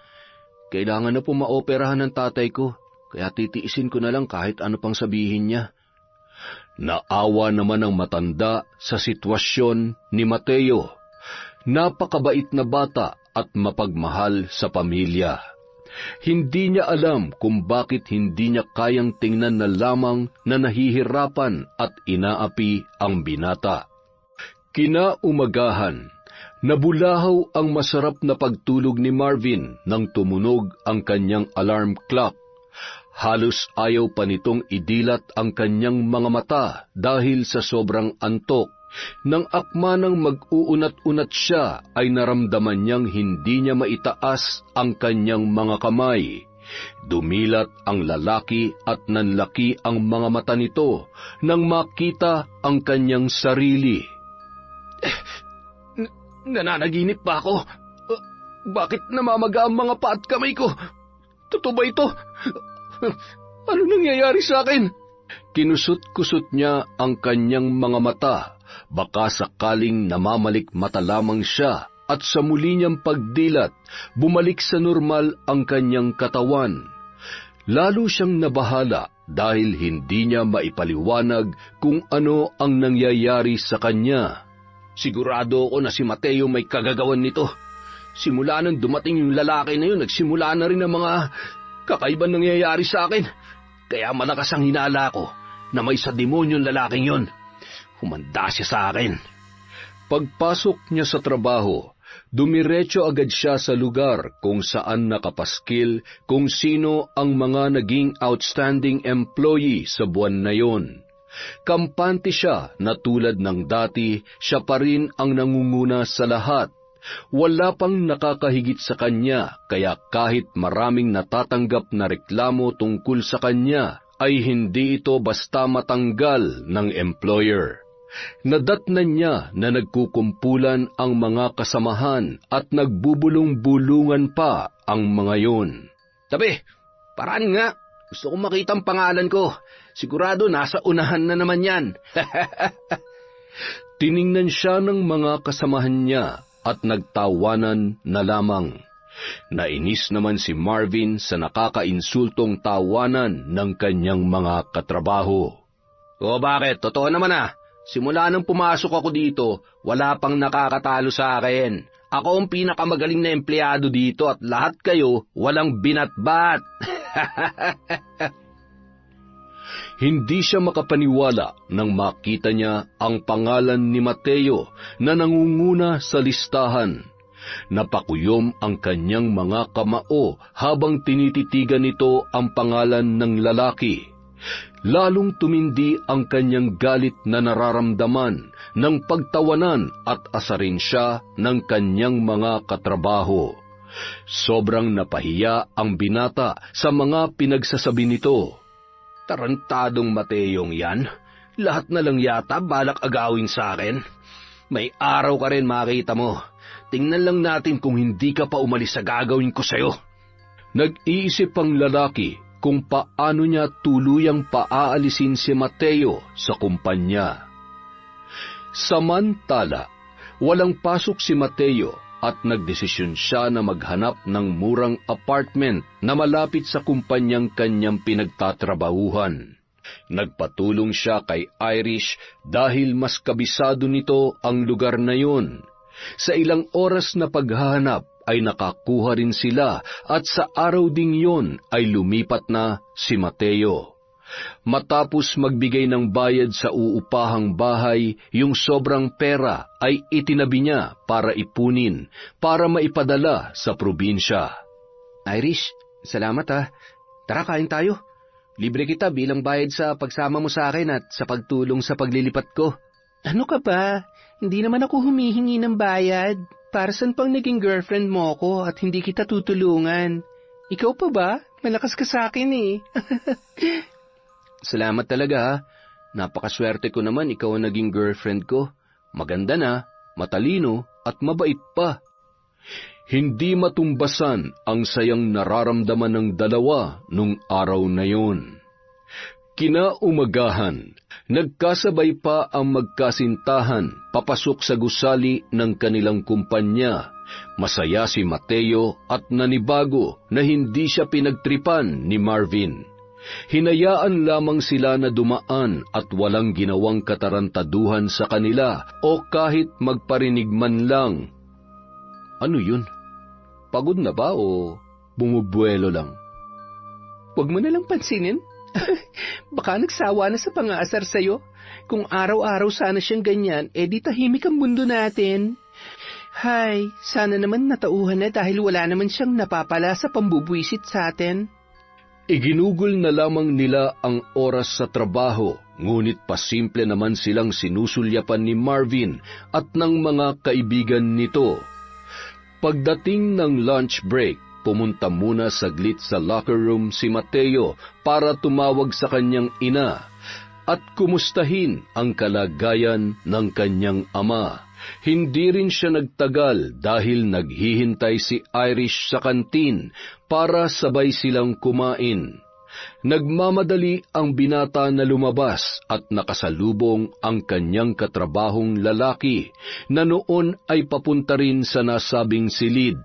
Kailangan na po maoperahan ng tatay ko, kaya titiisin ko na lang kahit ano pang sabihin niya. Naawa naman ang matanda sa sitwasyon ni Mateo. Napakabait na bata at mapagmahal sa pamilya. Hindi niya alam kung bakit hindi niya kayang tingnan na lamang na nahihirapan at inaapi ang binata. Kinaumagahan, nabulahaw ang masarap na pagtulog ni Marvin nang tumunog ang kanyang alarm clock. Halos ayaw pa nitong idilat ang kanyang mga mata dahil sa sobrang antok. Nang akmanang mag-uunat-unat siya ay naramdaman niyang hindi niya maitaas ang kanyang mga kamay. Dumilat ang lalaki at nanlaki ang mga mata nito nang makita ang kanyang sarili. Nananaginip ba ako? Bakit namamaga ang mga paa at kamay ko? Totoo ba ito? Ano nangyayari sa akin? Kinusot-kusot niya ang kanyang mga mata, baka sakaling namamalikmata lamang siya, at sa muli niyang pagdilat, bumalik sa normal ang kanyang katawan. Lalo siyang nabahala dahil hindi niya maipaliwanag kung ano ang nangyayari sa kanya. Sigurado ako na si Mateo may kagagawan nito. Simula nang dumating yung lalaki na yun, nagsimula na rin ang mga kakaibang nangyayari sa akin. Kaya malakas ang hinala ko na may sa demonyong lalaking yun. Humanda siya sa akin. Pagpasok niya sa trabaho, dumiretso agad siya sa lugar kung saan nakapaskil kung sino ang mga naging outstanding employee sa buwan na yon. Kampante siya na tulad ng dati, siya pa rin ang nangunguna sa lahat. Wala pang nakakahigit sa kanya, kaya kahit maraming natatanggap na reklamo tungkol sa kanya, ay hindi ito basta matanggal ng employer. Nadatnan niya na nagkukumpulan ang mga kasamahan at nagbubulong-bulungan pa ang mga yun. Tabi, paraan nga. Gusto kong makita ang pangalan ko. Sigurado nasa unahan na naman yan. Tiningnan siya ng mga kasamahan niya at nagtawanan na lamang. Nainis naman si Marvin sa nakakainsultong tawanan ng kanyang mga katrabaho. O bakit? Totoo naman ah. Simula nang pumasok ako dito, wala pang nakakatalo sa akin. Ako ang pinakamagaling na empleyado dito at lahat kayo walang binatbat. Hindi siya makapaniwala nang makita niya ang pangalan ni Mateo na nangunguna sa listahan. Napakuyom ang kanyang mga kamao habang tinititigan nito ang pangalan ng lalaki. Lalong tumindi ang kanyang galit na nararamdaman ng pagtawanan at asarin siya ng kanyang mga katrabaho. Sobrang napahiya ang binata sa mga pinagsasabi nito. Tarantadong Mateong yan. Lahat na lang yata balak agawin sa akin. May araw ka rin makita mo. Tingnan lang natin kung hindi ka pa umalis sa gagawin ko sa'yo. Nag-iisip ang lalaki kung paano niya tuluyang paaalisin si Mateo sa kumpanya. Samantala, walang pasok si Mateo at nagdesisyon siya na maghanap ng murang apartment na malapit sa kumpanyang kanyang pinagtatrabahuhan. Nagpatulong siya kay Irish dahil mas kabisado nito ang lugar na yun. Sa ilang oras na paghahanap ay nakakuha rin sila at sa araw ding yon ay lumipat na si Mateo. Matapos magbigay ng bayad sa uupahang bahay, yung sobrang pera ay itinabi niya para ipunin, para maipadala sa probinsya. Irish, salamat ha. Tara, kain tayo. Libre kita bilang bayad sa pagsama mo sa akin at sa pagtulong sa paglilipat ko. Ano ka ba? Hindi naman ako humihingi ng bayad. Para saan pang naging girlfriend mo ko at hindi kita tutulungan? Ikaw pa ba? Malakas ka sa akin eh. Salamat talaga ha. Napakaswerte ko naman ikaw ang naging girlfriend ko. Maganda na, matalino at mabait pa. Hindi matumbasan ang sayang nararamdaman ng dalawa nung araw na yun. Kinaumagahan, nagkasabay pa ang magkasintahan papasok sa gusali ng kanilang kumpanya. Masaya si Mateo at nanibago na hindi siya pinagtripan ni Marvin. Hinayaan lamang sila na dumaan at walang ginawang katarantaduhan sa kanila o kahit magparinig man lang. Ano yun? Pagod na ba o bumubuelo lang? Huwag mo na lang pansinin. Baka nagsawa na sa pang-aasar sa'yo. Kung araw-araw sana siyang ganyan, di tahimik ang mundo natin. Hay, sana naman natauhan na dahil wala naman siyang napapala sa pambubwisit sa atin. Iginugol na lamang nila ang oras sa trabaho, ngunit pasimple naman silang sinusulyapan ni Marvin at ng mga kaibigan nito. Pagdating ng lunch break, pumunta muna saglit sa locker room si Mateo para tumawag sa kanyang ina. at kumustahin ang kalagayan ng kanyang ama. Hindi rin siya nagtagal dahil naghihintay si Irish sa kantin para sabay silang kumain. Nagmamadali ang binata na lumabas at nakasalubong ang kanyang katrabahong lalaki na noon ay papunta rin sa nasabing silid.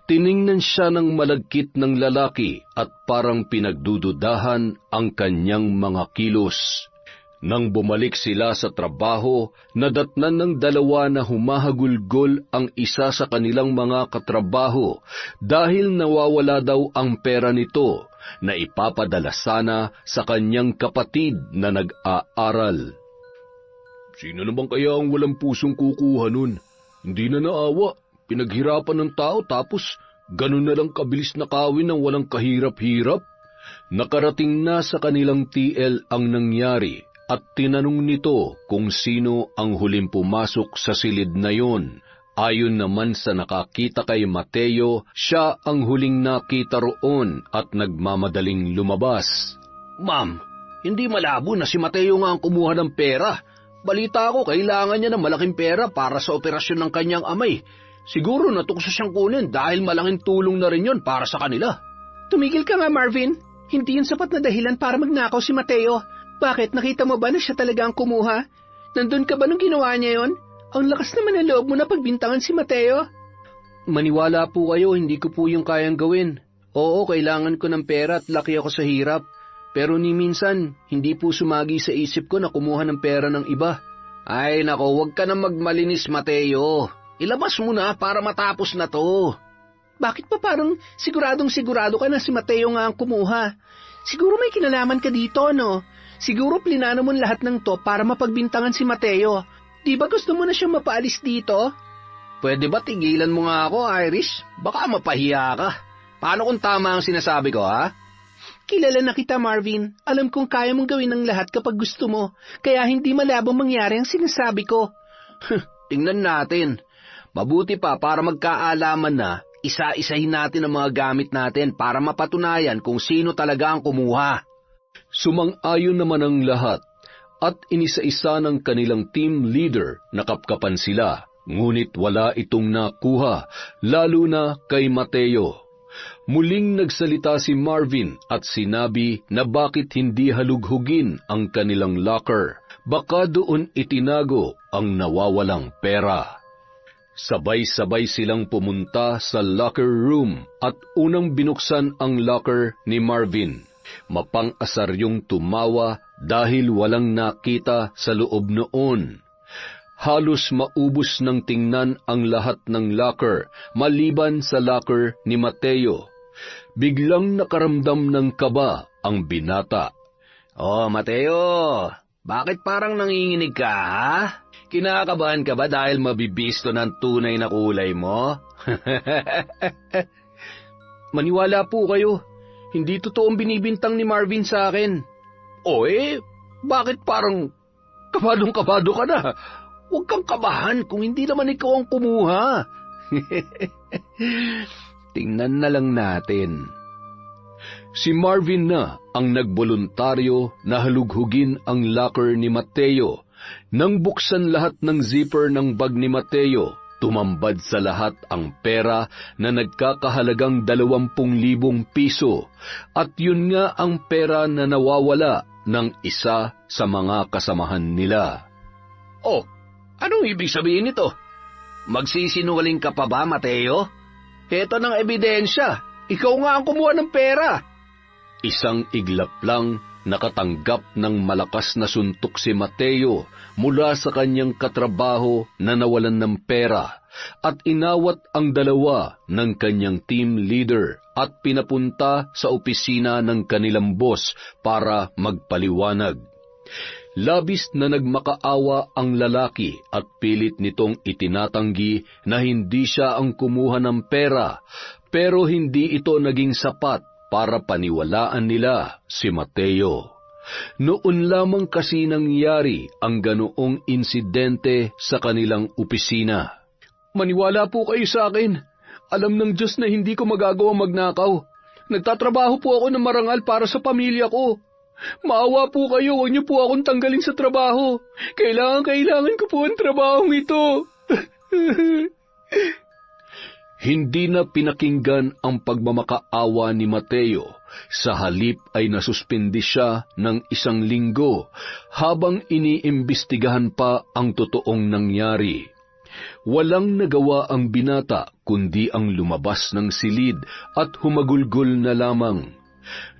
Tiningnan siya ng malagkit ng lalaki at parang pinagdududahan ang kanyang mga kilos. Nang bumalik sila sa trabaho, nadatnan ng dalawa na humahagulgol ang isa sa kanilang mga katrabaho dahil nawawala daw ang pera nito na ipapadala sana sa kanyang kapatid na nag-aaral. Sino naman kaya ang walang pusong kukuha nun? Hindi na naawa. Pinaghirapan ng tao tapos ganun na lang kabilis na kawin ng walang kahirap-hirap. Nakarating na sa kanilang TL ang nangyari at tinanong nito kung sino ang huling pumasok sa silid na yon. Ayon naman sa nakakita kay Mateo, siya ang huling nakita roon at nagmamadaling lumabas. Ma'am, hindi malabo na si Mateo nga ang kumuha ng pera. Balita ko, kailangan niya ng malaking pera para sa operasyon ng kanyang amay. Siguro natukso siyang kunin dahil malaking tulong na rin yon para sa kanila. Tumigil ka nga, Marvin. Hindi yun sapat na dahilan para magnakaw si Mateo. Bakit? Nakita mo ba na siya talaga ang kumuha? Nandun ka ba nung ginawa niya yon? Ang lakas naman ng loob mo na pagbintangan si Mateo. Maniwala po kayo, hindi ko po yung kayang gawin. Oo, kailangan ko ng pera at laki ako sa hirap. Pero ni minsan, hindi po sumagi sa isip ko na kumuha ng pera ng iba. Ay nako, huwag ka na magmalinis, Mateo. Ilabas mo na para matapos na to. Bakit pa parang siguradong-sigurado ka na si Mateo nga ang kumuha? Siguro may kinalaman ka dito, no? Siguro plinano mo lahat ng to para mapagbintangan si Mateo. Di ba gusto mo na siyang mapaalis dito? Pwede ba tigilan mo nga ako, Irish? Baka mapahiya ka. Paano kung tama ang sinasabi ko, ha? Kilala na kita, Marvin. Alam kong kaya mong gawin ang lahat kapag gusto mo. Kaya hindi malabong mangyari ang sinasabi ko. Tingnan natin. Mabuti pa para magkaalaman na, isa-isahin natin ang mga gamit natin para mapatunayan kung sino talaga ang kumuha. Sumang-ayon naman ang lahat at inisa-isa ng kanilang team leader na kapkapan sila, ngunit wala itong nakuha, lalo na kay Mateo. Muling nagsalita si Marvin at sinabi na bakit hindi halughugin ang kanilang locker. Baka doon itinago ang nawawalang pera. Sabay-sabay silang pumunta sa locker room at unang binuksan ang locker ni Marvin. Mapang-asar yung tumawa dahil walang nakita sa loob noon. Halos maubos ng tingnan ang lahat ng locker maliban sa locker ni Mateo. Biglang nakaramdam ng kaba ang binata. Oh, Mateo, bakit parang nanginginig ka, ha? Kinakabahan ka ba dahil mabibisto ng tunay na kulay mo? Maniwala po kayo. Hindi totoong binibintang ni Marvin sa akin. O bakit parang kabadong-kabado ka na? Huwag kang kabahan kung hindi naman ikaw ang kumuha. Tingnan na lang natin. Si Marvin na ang nagboluntaryo na halughugin ang locker ni Mateo. Nang buksan lahat ng zipper ng bag ni Mateo, tumambad sa lahat ang pera na nagkakahalagang 20,000 piso at yun nga ang pera na nawawala ng isa sa mga kasamahan nila. Oh, anong ibig sabihin nito? Magsisinungaling ka pa ba, Mateo? Heto ng ebidensya. Ikaw nga ang kumuha ng pera. Isang iglap lang nakatanggap ng malakas na suntok si Mateo mula sa kanyang katrabaho na nawalan ng pera at inawat ang dalawa ng kanyang team leader at pinapunta sa opisina ng kanilang boss para magpaliwanag. Labis na nagmakaawa ang lalaki at pilit nitong itinatanggi na hindi siya ang kumuha ng pera, pero hindi ito naging sapat para paniwalaan nila si Mateo. Noon lamang kasi nangyari ang ganoong insidente sa kanilang opisina. Maniwala po kayo sa akin. Alam ng Diyos na hindi ko magagawang magnakaw. Nagtatrabaho po ako ng marangal para sa pamilya ko. Maawa po kayo, huwag niyo po akong tanggalin sa trabaho. Kailangan ko po ang trabahong ito. Hindi na pinakinggan ang pagmamakaawa ni Mateo. Sa halip ay nasuspindi siya ng 1 linggo habang iniimbestigahan pa ang totoong nangyari. Walang nagawa ang binata kundi ang lumabas ng silid at humagulgol na lamang.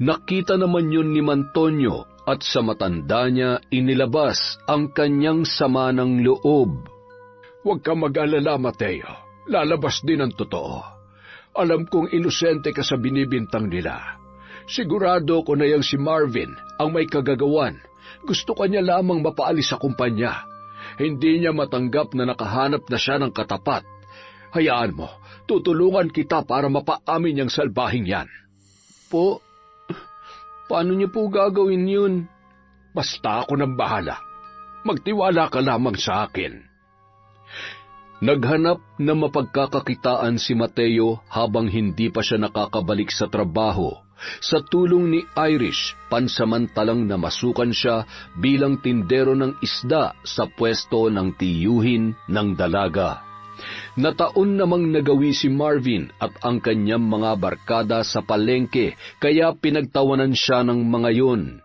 Nakita naman yun ni Mantonio at sa matanda niya inilabas ang kanyang sama ng loob. Huwag ka mag-alala, Mateo. Lalabas din ang totoo. Alam kong inosente ka sa binibintang nila. Sigurado ko na yang si Marvin ang may kagagawan. Gusto ka niya lamang mapaalis sa kumpanya. Hindi niya matanggap na nakahanap na siya ng katapat. Hayaan mo, tutulungan kita para mapaamin niyang salbahing yan. Po, paano niyo po gagawin yun? Basta ako nang bahala. Magtiwala ka lamang sa akin. Naghanap na mapagkakakitaan si Mateo habang hindi pa siya nakakabalik sa trabaho. Sa tulong ni Irish, pansamantalang namasukan siya bilang tindero ng isda sa pwesto ng tiyuhin ng dalaga. Nataon namang nagawi si Marvin at ang kanyang mga barkada sa palengke kaya pinagtawanan siya ng mga yun.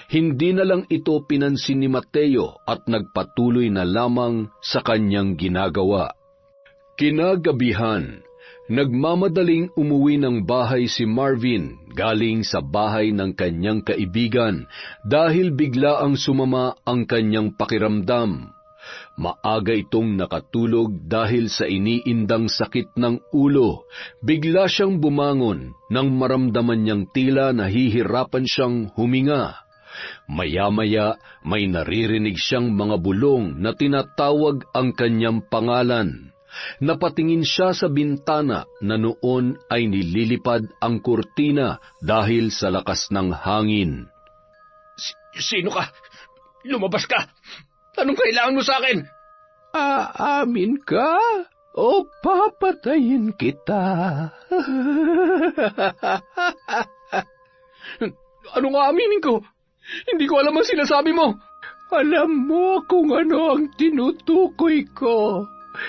Hindi na lang ito pinansin ni Mateo at nagpatuloy na lamang sa kanyang ginagawa. Kinagabihan, nagmamadaling umuwi ng bahay si Marvin galing sa bahay ng kanyang kaibigan dahil bigla ang sumama ang kanyang pakiramdam. Maaga itong nakatulog dahil sa iniindang sakit ng ulo. Bigla siyang bumangon nang maramdaman niyang tila nahihirapan siyang huminga. Maya-maya may naririnig siyang mga bulong na tinatawag ang kanyang pangalan. Napatingin siya sa bintana na noon ay nililipad ang kurtina dahil sa lakas ng hangin. Sino ka? Lumabas ka! Anong kailangan mo sa akin? Aamin ka o papatayin kita? Anong aaminin ko? Hindi ko alam ang sinasabi mo. Alam mo kung ano ang tinutukoy ko.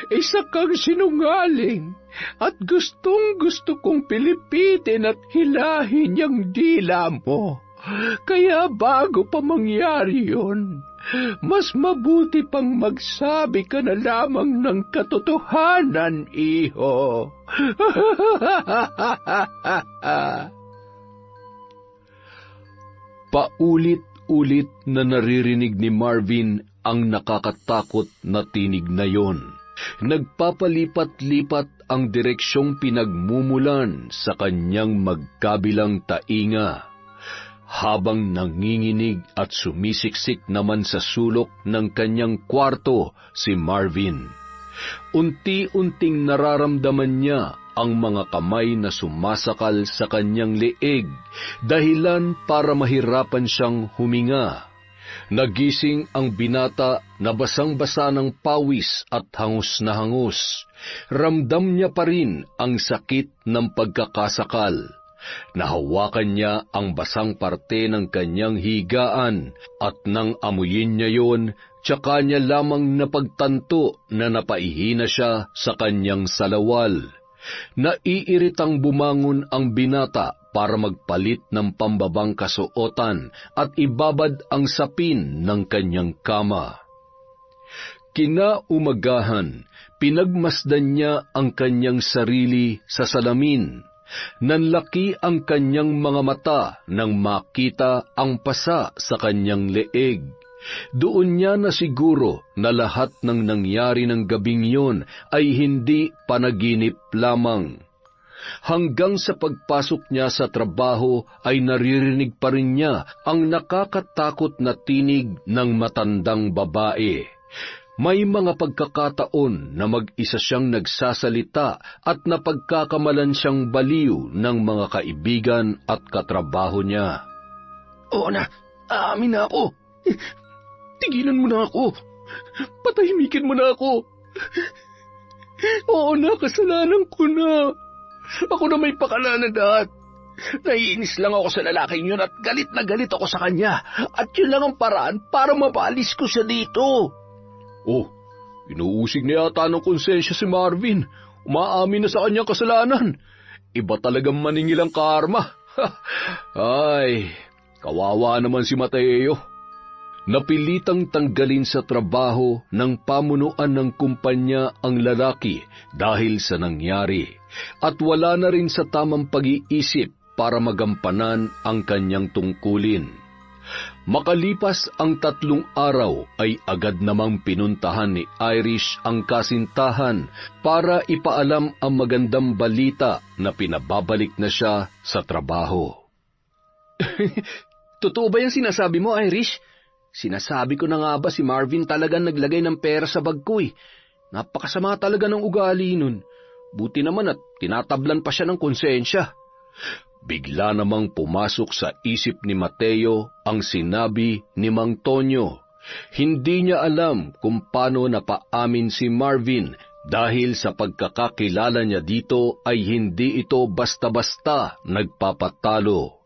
Isa kang sinungaling at gustong-gusto kong pilipitin at hilahin yung dila mo. Kaya bago pa mangyari yun, mas mabuti pang magsabi ka na lamang ng katotohanan, iho. Paulit-ulit na naririnig ni Marvin ang nakakatakot na tinig na yon. Nagpapalipat-lipat ang direksyong pinagmumulan sa kanyang magkabilang tainga. Habang nanginginig at sumisiksik naman sa sulok ng kanyang kwarto si Marvin. Unti-unting nararamdaman niya ang mga kamay na sumasakal sa kanyang leeg, dahilan para mahirapan siyang huminga. Nagising ang binata na basang-basa ng pawis at hangus na hangus. Ramdam niya pa rin ang sakit ng pagkakasakal. Nahawakan niya ang basang parte ng kanyang higaan at nang amuyin niya yon, tsaka niya lamang napagtanto na napaihina siya sa kanyang salawal. Naiiritang bumangon ang binata para magpalit ng pambabang kasuotan at ibabad ang sapin ng kanyang kama. Kinaumagahan, pinagmasdan niya ang kanyang sarili sa salamin. Nanlaki ang kanyang mga mata nang makita ang pasa sa kanyang leeg. Doon niya na siguro na lahat ng nangyari ng gabing yon ay hindi panaginip lamang. Hanggang sa pagpasok niya sa trabaho ay naririnig pa rin niya ang nakakatakot na tinig ng matandang babae. May mga pagkakataon na mag-isa siyang nagsasalita at napagkakamalan siyang baliw ng mga kaibigan at katrabaho niya. Oo na, aamin na ako. Tigilan mo na ako. Patahimikin mo na ako. Oo na, kasalanan ko na. Ako na may pakalanan lahat. Naiinis lang ako sa lalaking yun at galit na galit ako sa kanya. At yun lang ang paraan para mapalis ko siya dito. Oh, inuusig na yata ng konsensya si Marvin. Umaamin na sa kanyang kasalanan. Iba talagang maningil ang karma. Ay, kawawa naman si Mateo. Napilitang tanggalin sa trabaho ng pamunuan ng kumpanya ang lalaki dahil sa nangyari at wala na rin sa tamang pag-iisip para magampanan ang kanyang tungkulin. Makalipas ang 3 araw ay agad namang pinuntahan ni Irish ang kasintahan para ipaalam ang magandang balita na pinababalik na siya sa trabaho. Totoo ba yung sinasabi mo, Irish? Sinasabi ko na nga ba si Marvin talagang naglagay ng pera sa bag ko eh. Napakasama talaga ng ugali nun. Buti naman at tinatablan pa siya ng konsensya. Bigla namang pumasok sa isip ni Mateo ang sinabi ni Mang Tonyo. Hindi niya alam kung paano napaamin si Marvin dahil sa pagkakakilala niya dito ay hindi ito basta-basta nagpapatalo.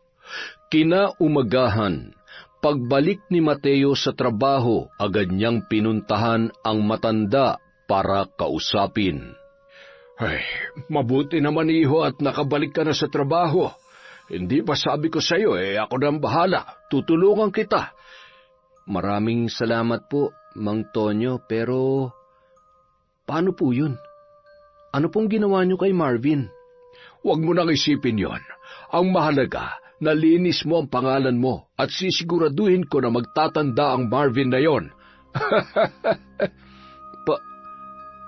Kinaumagahan, pagbalik ni Mateo sa trabaho, agad niyang pinuntahan ang matanda para kausapin. Ay, mabuti naman iho at nakabalik ka na sa trabaho. Hindi ba sabi ko sa iyo ako nang bahala. Tutulungan kita. Maraming salamat po, Mang Tonyo, pero paano po yun? Ano pong ginawa niyo kay Marvin? Huwag mo nang isipin yon. Ang mahalaga, nalinis mo ang pangalan mo at sisiguraduhin ko na magtatanda ang Marvin na yon.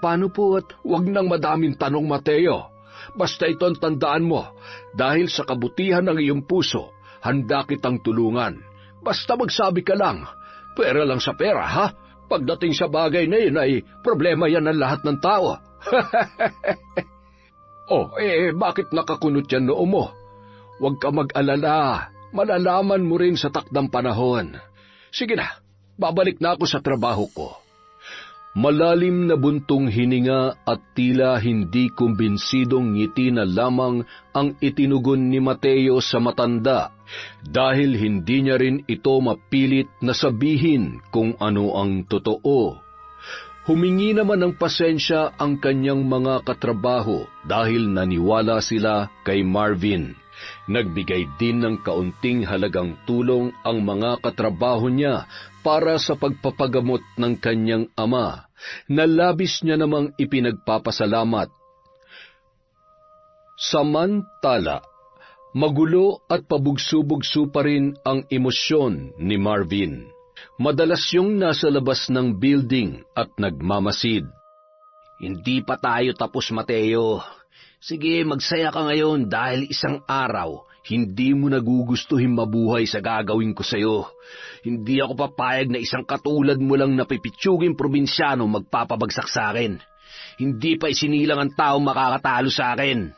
Paano po at... Huwag nang madaming tanong, Mateo. Basta ito ang tandaan mo, dahil sa kabutihan ng iyong puso, handa kitang tulungan. Basta magsabi ka lang, pera lang sa pera, ha? Pagdating sa bagay na yun ay problema yan ng lahat ng tao. Bakit nakakunot yan noo mo? Huwag ka mag-alala, malalaman mo rin sa takdang panahon. Sige na, babalik na ako sa trabaho ko. Malalim na buntong hininga at tila hindi kumbinsidong ngiti na lamang ang itinugon ni Mateo sa matanda dahil hindi niya rin ito mapilit na sabihin kung ano ang totoo. Humingi naman ng pasensya ang kanyang mga katrabaho dahil naniwala sila kay Marvin. Nagbigay din ng kaunting halagang tulong ang mga katrabaho niya para sa pagpapagamot ng kanyang ama, na labis niya namang ipinagpapasalamat. Samantala, magulo at pabugso-bugso pa rin ang emosyon ni Marvin. Madalas yung nasa labas ng building at nagmamasid. Hindi pa tayo tapos, Mateo. Sige, magsaya ka ngayon dahil isang araw, hindi mo nagugustuhin mabuhay sa gagawin ko sa'yo. Hindi ako papayag na isang katulad mo lang napipitsuging probinsyano magpapabagsak sa akin. Hindi pa isinilang ang taong makakatalo sa akin.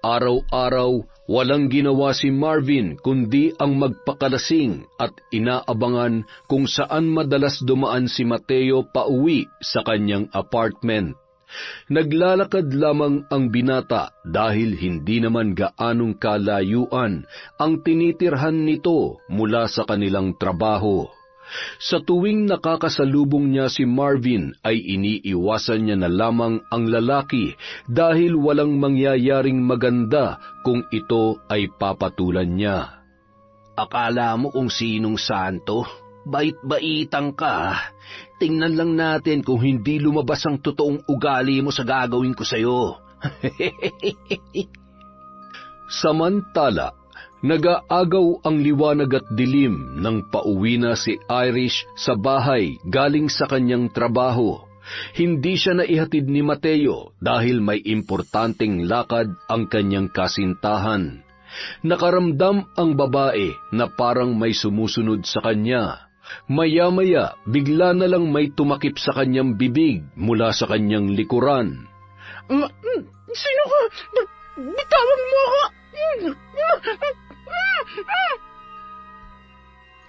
Araw-araw, walang ginawa si Marvin kundi ang magpakalasing at inaabangan kung saan madalas dumaan si Mateo pauwi sa kanyang apartment. Naglalakad lamang ang binata dahil hindi naman gaanong kalayuan ang tinitirhan nito mula sa kanilang trabaho. Sa tuwing nakakasalubong niya si Marvin ay iniiwasan niya na lamang ang lalaki dahil walang mangyayaring maganda kung ito ay papatulan niya. Akala mo kung sinong santo? Bait-baitang ka. Tingnan lang natin kung hindi lumabas ang totoong ugali mo sa gagawin ko sa'yo. Samantala, nag-aagaw ang liwanag at dilim nang pauwi na si Irish sa bahay galing sa kanyang trabaho. Hindi siya naihatid ni Mateo dahil may importanteng lakad ang kanyang kasintahan. Nakaramdam ang babae na parang may sumusunod sa kanya. Maya-maya, bigla na lang may tumakip sa kanyang bibig mula sa kanyang likuran. Sino ka? Bitawan mo ako!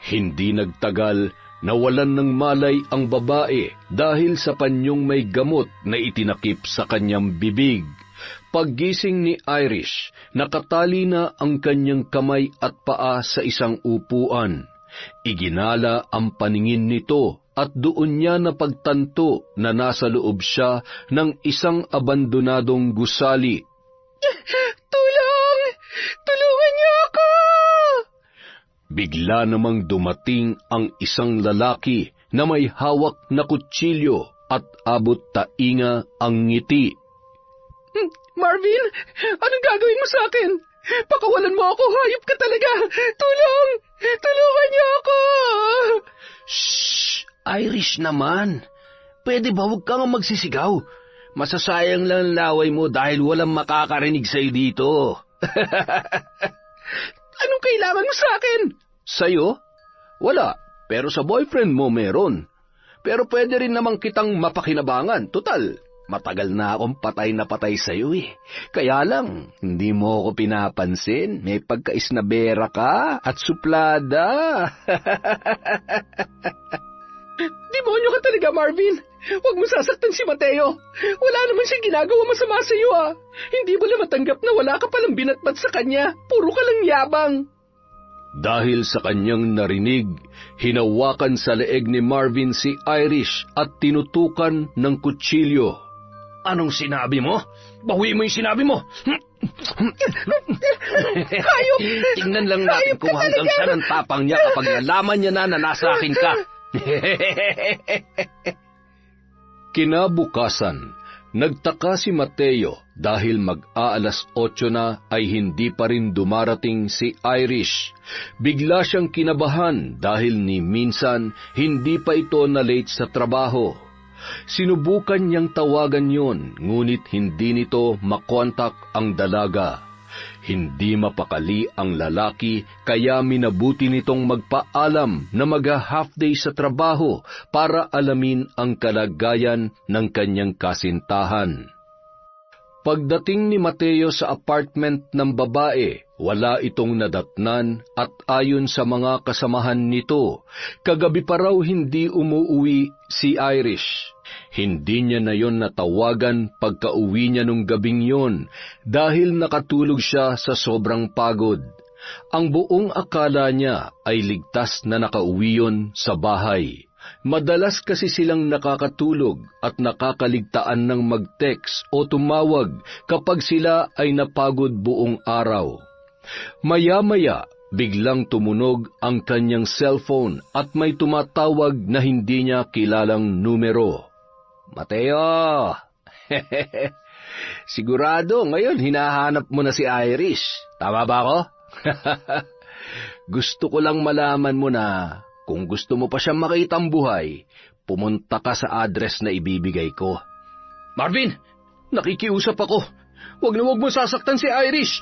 Hindi nagtagal, nawalan ng malay ang babae dahil sa panyong may gamot na itinakip sa kanyang bibig. Paggising ni Irish, nakatali na ang kanyang kamay at paa sa isang upuan. Iginala ang paningin nito at doon niya napagtanto na nasa loob siya ng isang abandonadong gusali. Tulong! Tulungan niyo ako! Bigla namang dumating ang isang lalaki na may hawak na kutsilyo at abot tainga ang ngiti. Marvin, anong gagawin mo sa akin? Pakawalan mo ako, hayop ka talaga! Tulong! Tulungan niyo ako! Shh! Irish naman. Pwede ba huwag kang magsisigaw? Masasayang lang ang laway mo dahil walang makakarinig sa'yo dito. Anong kailangan mo sa akin? Sa'yo? Wala, pero sa boyfriend mo meron. Pero pwede rin namang kitang mapakinabangan. Total, matagal na akong patay na patay sa'yo eh. Kaya lang, hindi mo ako pinapansin. May pagkaisnabera ka at suplada. Demonyo ka talaga, Marvin. Huwag mo sasaktan si Mateo. Wala naman siyang ginagawa masama sa iyo, ah. Hindi mo na matanggap na wala ka palang binatbat sa kanya. Puro ka lang yabang. Dahil sa kanyang narinig, hinawakan sa leeg ni Marvin si Irish at tinutukan ng kutsilyo. Anong sinabi mo? Bawi mo yung sinabi mo. Hayop! Tingnan lang natin kung hanggang saan ang tapang niya kapag nalaman niya na nasa akin ka. Kinabukasan, nagtaka si Mateo dahil mag-aalas 8 na ay hindi pa rin dumarating si Irish. Bigla siyang kinabahan dahil ni minsan hindi pa ito na-late sa trabaho. Sinubukan niyang tawagan yon, ngunit hindi nito makontak ang dalaga. Hindi mapakali ang lalaki kaya minabuti nitong magpaalam na mag-half day sa trabaho para alamin ang kalagayan ng kanyang kasintahan. Pagdating ni Mateo sa apartment ng babae, wala itong nadatnan at ayon sa mga kasamahan nito, kagabi pa raw hindi umuwi si Irish. Hindi niya na yon natawagan pagka-uwi niya nung gabing yon dahil nakatulog siya sa sobrang pagod. Ang buong akala niya ay ligtas na nakauwi yon sa bahay. Madalas kasi silang nakakatulog at nakakaligtaan ng mag-text o tumawag kapag sila ay napagod buong araw. Maya-maya, biglang tumunog ang kanyang cellphone at may tumatawag na hindi niya kilalang numero. Mateo! Sigurado ngayon hinahanap mo na si Irish. Tama ba ako? Gusto ko lang malaman mo na kung gusto mo pa siyang makitang buhay, pumunta ka sa address na ibibigay ko. Marvin, nakikiusap ako. Huwag na huwag mo sasaktan si Irish.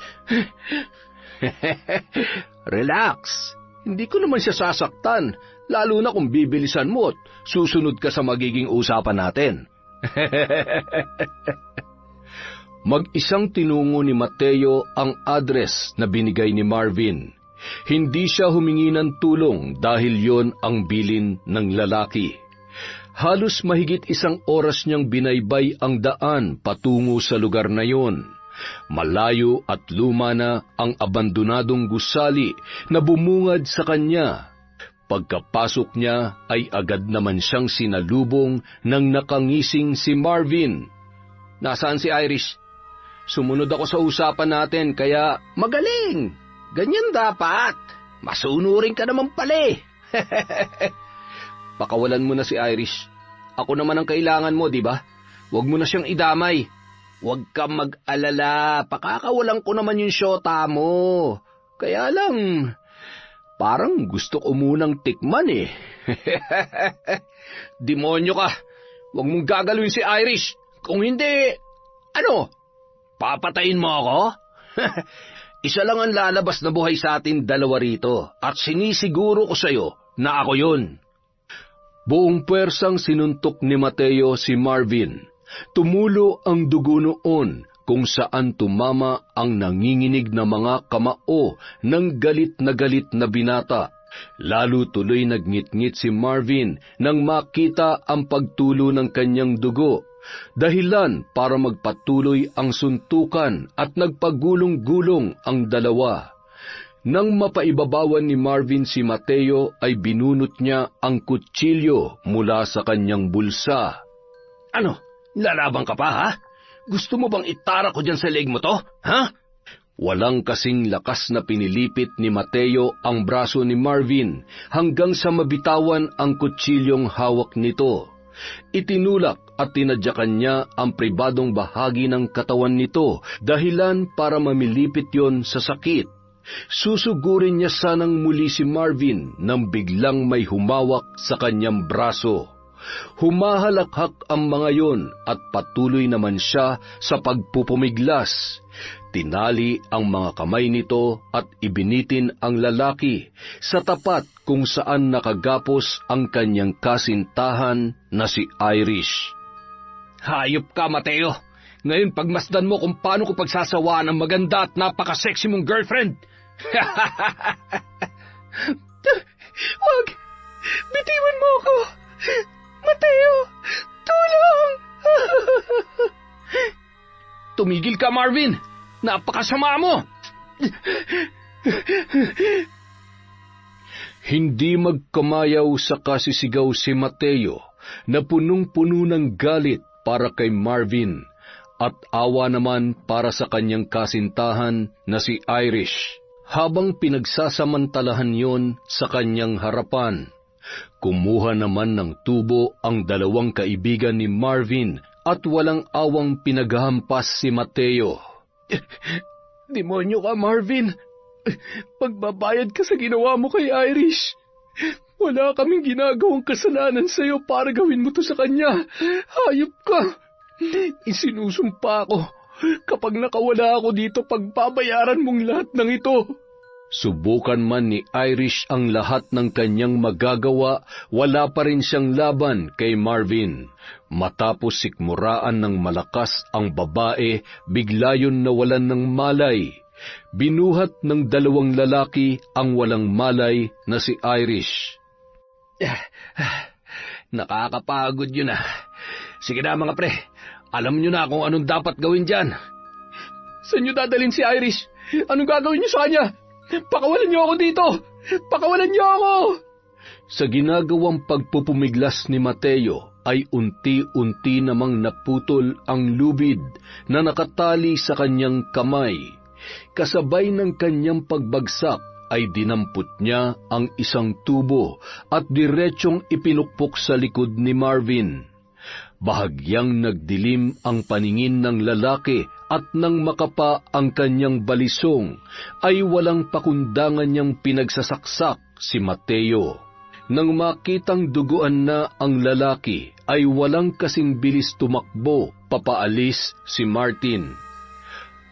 Relax. Hindi ko naman siya sasaktan, lalo na kung bibilisan mo at susunod ka sa magiging usapan natin. Mag-isang tinungo ni Mateo ang address na binigay ni Marvin. Hindi siya humingi ng tulong dahil yon ang bilin ng lalaki. Halos mahigit 1 oras niyang binaybay ang daan patungo sa lugar na yon. Malayo at luma na ang abandonadong gusali na bumungad sa kanya. Pagkapasok niya ay agad naman siyang sinalubong ng nakangising si Marvin. Nasaan si Irish? Sumunod ako sa usapan natin kaya magaling. Ganyan dapat. Masunurin ka naman pala eh. Pakawalan mo na si Irish. Ako naman ang kailangan mo, di ba? Huwag mo na siyang idamay. Huwag kang mag-alala. Pakakawalan ko naman yung syota mo. Kaya lang, parang gusto ko munang tikman eh. Demonyo ka. Huwag mong gagalawin si Irish. Kung hindi, ano? Papatayin mo ako? Isa lang ang lalabas na buhay sa atin dalawa rito at sinisiguro ko sa'yo na ako yun. Buong puwersang sinuntok ni Mateo si Marvin. Tumulo ang dugo noon kung saan tumama ang nanginginig na mga kamao ng galit na binata. Lalo tuloy nagngit-ngit si Marvin nang makita ang pagtulo ng kanyang dugo. dahilan para magpatuloy ang suntukan at nagpagulong-gulong ang dalawa. Nang mapaibabawan ni Marvin si Mateo ay binunot niya ang kutsilyo mula sa kanyang bulsa. Ano? Lalaban ka pa, ha? Gusto mo bang itara ko dyan sa leg mo to, ha? Walang kasing lakas na pinilipit ni Mateo ang braso ni Marvin hanggang sa mabitawan ang kutsilyong hawak nito. Itinulak at tinadyakan niya ang pribadong bahagi ng katawan nito dahilan para mamilipit yon sa sakit. Susugurin niya sanang muli si Marvin nang biglang may humawak sa kanyang braso. Humahalakhak ang mga yon at patuloy naman siya sa pagpupumiglas. Tinali ang mga kamay nito at ibinitin ang lalaki sa tapat kung saan nakagapos ang kanyang kasintahan na si Irish. Hayop ka, Mateo. Ngayon pagmasdan mo kung paano ko pagsasawaan ang maganda at napaka-sexy mong girlfriend. Wag! Bitiwan mo ako! Mateo! Tulong! Tumigil ka, Marvin! Napakasama mo! Hindi magkamayaw sa kasisigaw si Mateo na punong-puno ng galit para kay Marvin at awa naman para sa kanyang kasintahan na si Irish. Habang pinagsasamantalahan yon sa kanyang harapan, kumuha naman ng tubo ang dalawang kaibigan ni Marvin at walang awang pinaghahampas si Mateo. Demonyo ka, Marvin! Pagbabayad ka sa ginawa mo kay Irish. Wala kaming ginagawang kasalanan sa'yo para gawin mo to sa kanya. Hayop ka! Isinusumpa ko. Kapag nakawala ako dito, pagbabayaran mong lahat ng ito. Subukan man ni Irish ang lahat ng kanyang magagawa, wala pa rin siyang laban kay Marvin. Matapos sikmuraan ng malakas ang babae, bigla yun nawalan ng malay. Binuhat ng dalawang lalaki ang walang malay na si Irish. Nakakapagod yun ah. Sige na mga pre, alam nyo na kung anong dapat gawin dyan. Saan nyo dadalhin si Irish? Anong gagawin nyo sa kanya? Pakawalan niyo ako dito! Pakawalan niyo ako! Sa ginagawang pagpupumiglas ni Mateo ay unti-unti namang naputol ang lubid na nakatali sa kanyang kamay. Kasabay ng kanyang pagbagsak ay dinampot niya ang isang tubo at diretsyong ipinukpok sa likod ni Marvin. Bahagyang nagdilim ang paningin ng lalaki at nang makapa ang kanyang balisong, ay walang pakundangan niyang pinagsasaksak si Mateo. Nang makitang duguan na ang lalaki, ay walang kasing bilis tumakbo papaalis si Martin.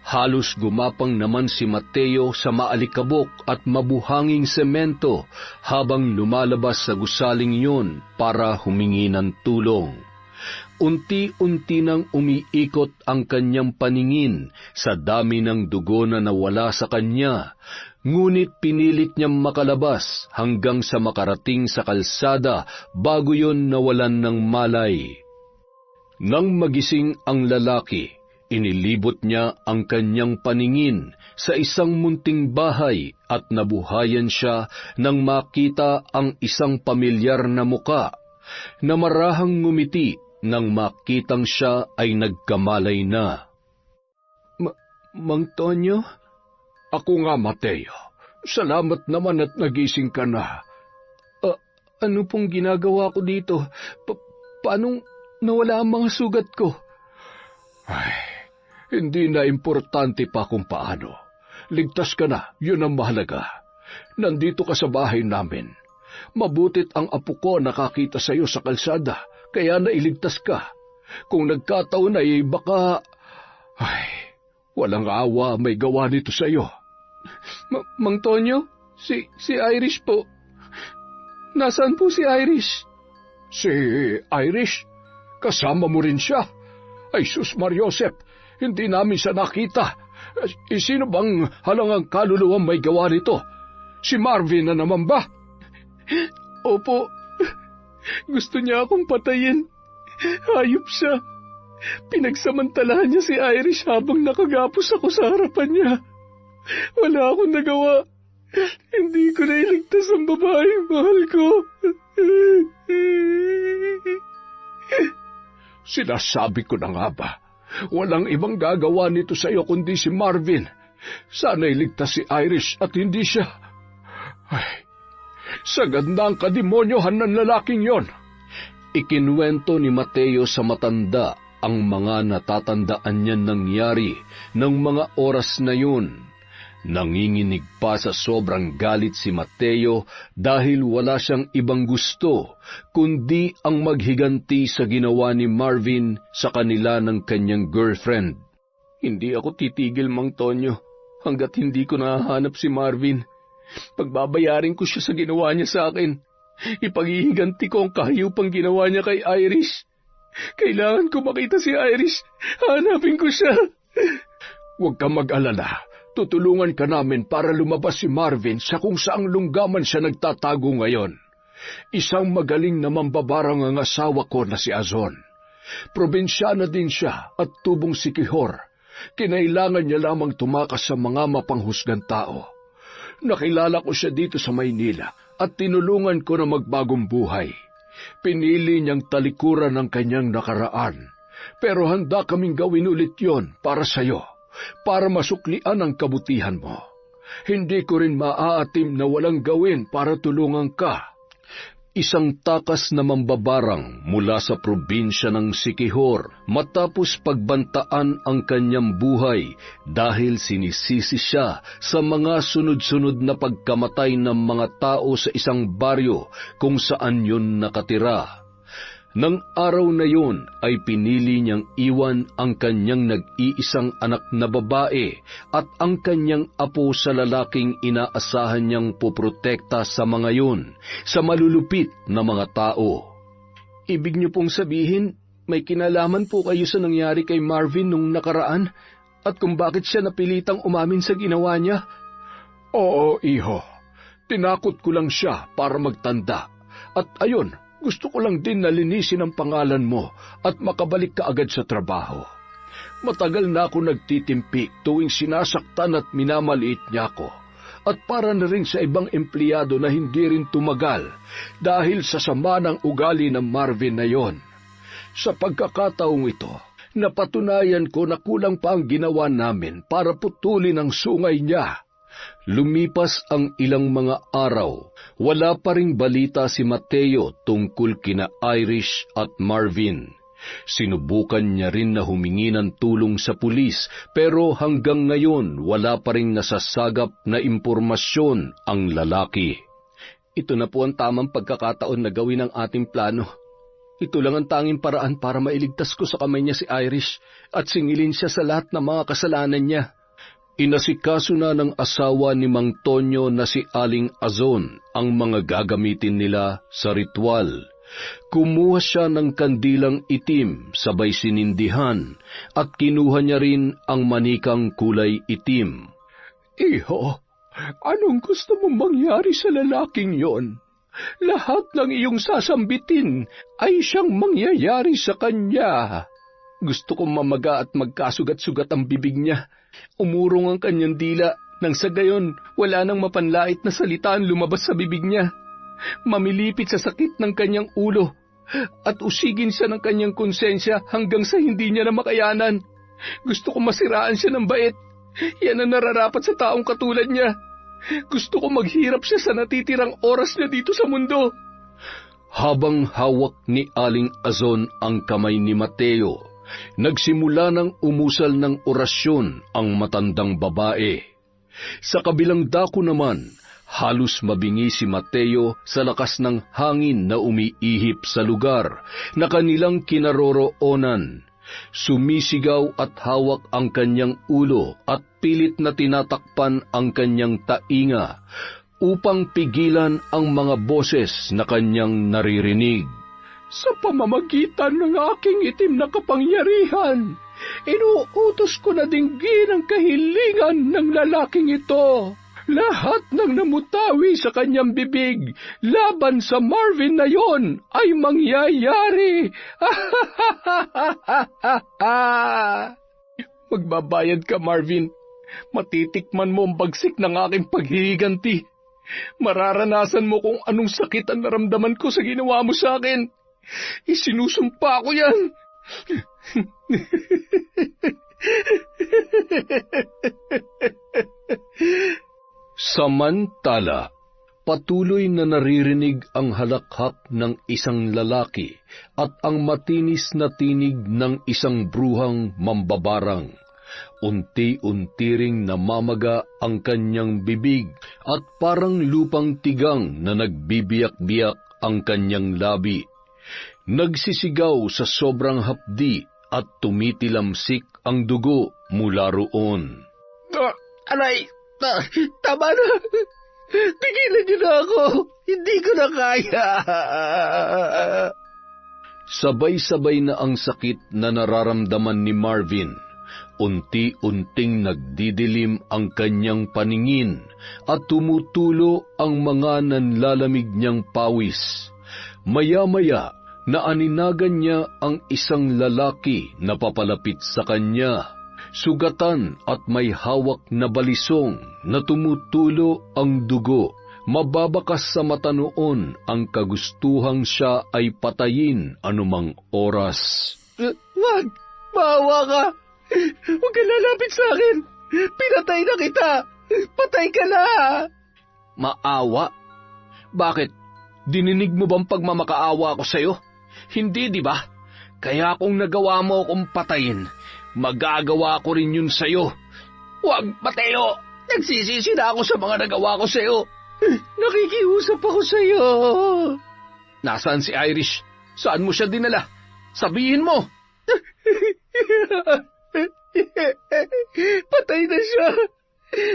Halos gumapang naman si Mateo sa maalikabok at mabuhanging semento habang lumalabas sa gusaling yun para humingi ng tulong. Unti-unti nang umiikot ang kanyang paningin sa dami ng dugo na nawala sa kanya, ngunit pinilit niyang makalabas hanggang sa makarating sa kalsada bago yon nawalan ng malay. Nang magising ang lalaki, inilibot niya ang kanyang paningin sa isang munting bahay at nabuhayan siya nang makita ang isang pamilyar na muka na marahang ngumiti nang makitang siya ay nagkamalay na. Mang Tonyo? Ako nga, Mateo. Salamat naman at nagising ka na. Ano pong ginagawa ko dito? Paanong nawala ang mga sugat ko? Ay, hindi na importante pa kung paano. Ligtas ka na, yun ang mahalaga. Nandito ka sa bahay namin. Mabutit ang apo ko nakakita sa iyo sa kalsada, kaya nailigtas ka. Kung nagkataon ay baka... Ay, walang awa may gawa nito sa iyo. Mang Tonyo? Si Irish po. Nasaan po si Irish? Si Irish? Kasama mo rin siya? Ay sus Mariosep, hindi namin siya nakita. Sino bang halangang kaluluwang may gawa nito? Si Marvin na naman ba? Opo. Gusto niya akong patayin. Hayop siya. Pinagsamantalahan niya si Irish habang nakagapos ako sa harapan niya. Wala akong nagawa. Hindi ko na iligtas ang babaeng mahal ko. Sinasabi ko na nga ba, walang ibang gagawa nito sa iyo kundi si Marvin. Sana iligtas si Irish at hindi siya. Ay, sagad na ang kademonyohan ng lalaking yon. Ikinwento ni Mateo sa matanda ang mga natatandaan niya nangyari ng mga oras na yun. Nanginginig pa sa sobrang galit si Mateo dahil wala siyang ibang gusto kundi ang maghiganti sa ginawa ni Marvin sa kanila ng kanyang girlfriend. Hindi ako titigil, Mang Tonyo, hanggat hindi ko nahahanap si Marvin. Pagbabayarin ko siya sa ginawa niya sa akin. Ipaghihiganti ko ang kahiyupang ginawa niya kay Irish. Kailangan ko makita si Irish. Hanapin ko siya. Huwag kang mag-alala. Tutulungan ka namin para lumabas si Marvin sa kung saang lunggaman siya nagtatago ngayon. Isang magaling na mambabarang ang asawa ko na si Azon. Probinsyana din siya at tubong sikihor. Kinailangan niya lamang tumakas sa mga mapanghusgang tao. Nakilala ko siya dito sa Maynila at tinulungan ko na magbagong buhay. Pinili niyang talikuran ng kanyang nakaraan. Pero handa kaming gawin ulit yon para sa'yo, para masuklian ang kabutihan mo. Hindi ko rin maaatim na walang gawin para tulungan ka. Isang takas na mambabarang mula sa probinsya ng Sikihor matapos pagbantaan ang kanyang buhay dahil sinisisi siya sa mga sunod-sunod na pagkamatay ng mga tao sa isang baryo kung saan yun nakatira. Nang araw na yun ay pinili niyang iwan ang kanyang nag-iisang anak na babae at ang kanyang apo sa lalaking inaasahan niyang poprotekta sa mga yun, sa malulupit na mga tao. Ibig niyo pong sabihin, may kinalaman po kayo sa nangyari kay Marvin nung nakaraan at kung bakit siya napilitang umamin sa ginawa niya? Oo, iho. Tinakot ko lang siya para magtanda. At ayun, gusto ko lang din na linisin ang pangalan mo at makabalik ka agad sa trabaho. Matagal na ako nagtitimpi tuwing sinasaktan at minamaliit niya ako. At para na rin sa ibang empleyado na hindi rin tumagal dahil sa sama ng ugali ng Marvin na yon. Sa pagkakataong ito, napatunayan ko na kulang pa ang ginawa namin para putulin ang sungay niya. Lumipas ang ilang mga araw, wala pa ring balita si Mateo tungkol kina Irish at Marvin. Sinubukan niya rin na humingi ng tulong sa pulis pero hanggang ngayon wala pa ring nasasagap na impormasyon ang lalaki. Ito na po ang tamang pagkakataon na gawin ang ating plano. Ito lang ang tanging paraan para mailigtas ko sa kamay niya si Irish at singilin siya sa lahat ng mga kasalanan niya. Inasikaso na ng asawa ni Mang Tonyo na si Aling Azon ang mga gagamitin nila sa ritual. Kumuha siya ng kandilang itim sabay sinindihan at kinuha niya rin ang manikang kulay itim. Iho, anong gusto mong mangyari sa lalaking yon? Lahat ng iyong sasambitin ay siyang mangyayari sa kanya. Gusto kong mamaga at magkasugat-sugat ang bibig niya. Umurong ang kanyang dila nang sa gayon wala nang mapanlait na salita ang lumabas sa bibig niya. Mamilipit sa sakit ng kanyang ulo at usigin siya ng kanyang konsensya hanggang sa hindi niya na makayanan. Gusto ko masiraan siya ng bait. Yan ang nararapat sa taong katulad niya. Gusto ko maghirap siya sa natitirang oras niya dito sa mundo. Habang hawak ni Aling Azon ang kamay ni Mateo, nagsimula ng umusal ng orasyon ang matandang babae. Sa kabilang dako naman, halos mabingi si Mateo sa lakas ng hangin na umiihip sa lugar na kanilang kinaroroonan. Sumisigaw at hawak ang kanyang ulo at pilit na tinatakpan ang kanyang tainga upang pigilan ang mga boses na kanyang naririnig. Sa pamamagitan ng aking itim na kapangyarihan, inuutos ko na dinggin ang kahilingan ng lalaking ito. Lahat ng namutawi sa kanyang bibig laban sa Marvin na yon ay mangyayari. Magbabayad ka, Marvin. Matitikman mo ang bagsik ng aking paghihiganti. Mararanasan mo kung anong sakit ang naramdaman ko sa ginawa mo sa akin. Isinusumpa ko yan. Samantala, patuloy na naririnig ang halakhak ng isang lalaki at ang matinis na tinig ng isang bruhang mambabarang. Unti-unti ring namamaga ang kanyang bibig at parang lupang tigang na nagbibiyak-biyak ang kanyang labi. Nagsisigaw sa sobrang hapdi at tumitilamsik ang dugo mula roon. Aray! Tama na! Tigilan niyo na ako! Hindi ko na kaya! Sabay-sabay na ang sakit na nararamdaman ni Marvin. Unti-unting nagdidilim ang kanyang paningin at tumutulo ang mga nanlalamig niyang pawis. Maya-maya, naaninagan niya ang isang lalaki na papalapit sa kanya. Sugatan at may hawak na balisong na tumutulo ang dugo. Mababakas sa mata noon ang kagustuhang siya ay patayin anumang oras. Wag! Maawa ka! Huwag ka lalapit sa akin! Pinatay na kita! Patay ka na! Maawa? Bakit? Dininig mo bang pagmamakaawa ko sa'yo? Hindi, di ba? Kaya kung nagawa mo akong patayin, magagawa ko rin yun sa'yo. Huwag, Mateo! Nagsisisi na ako sa mga nagawa ko sa'yo. Nakikiusap ako sa'yo. Nasaan si Irish? Saan mo siya dinala? Sabihin mo! Patay na siya.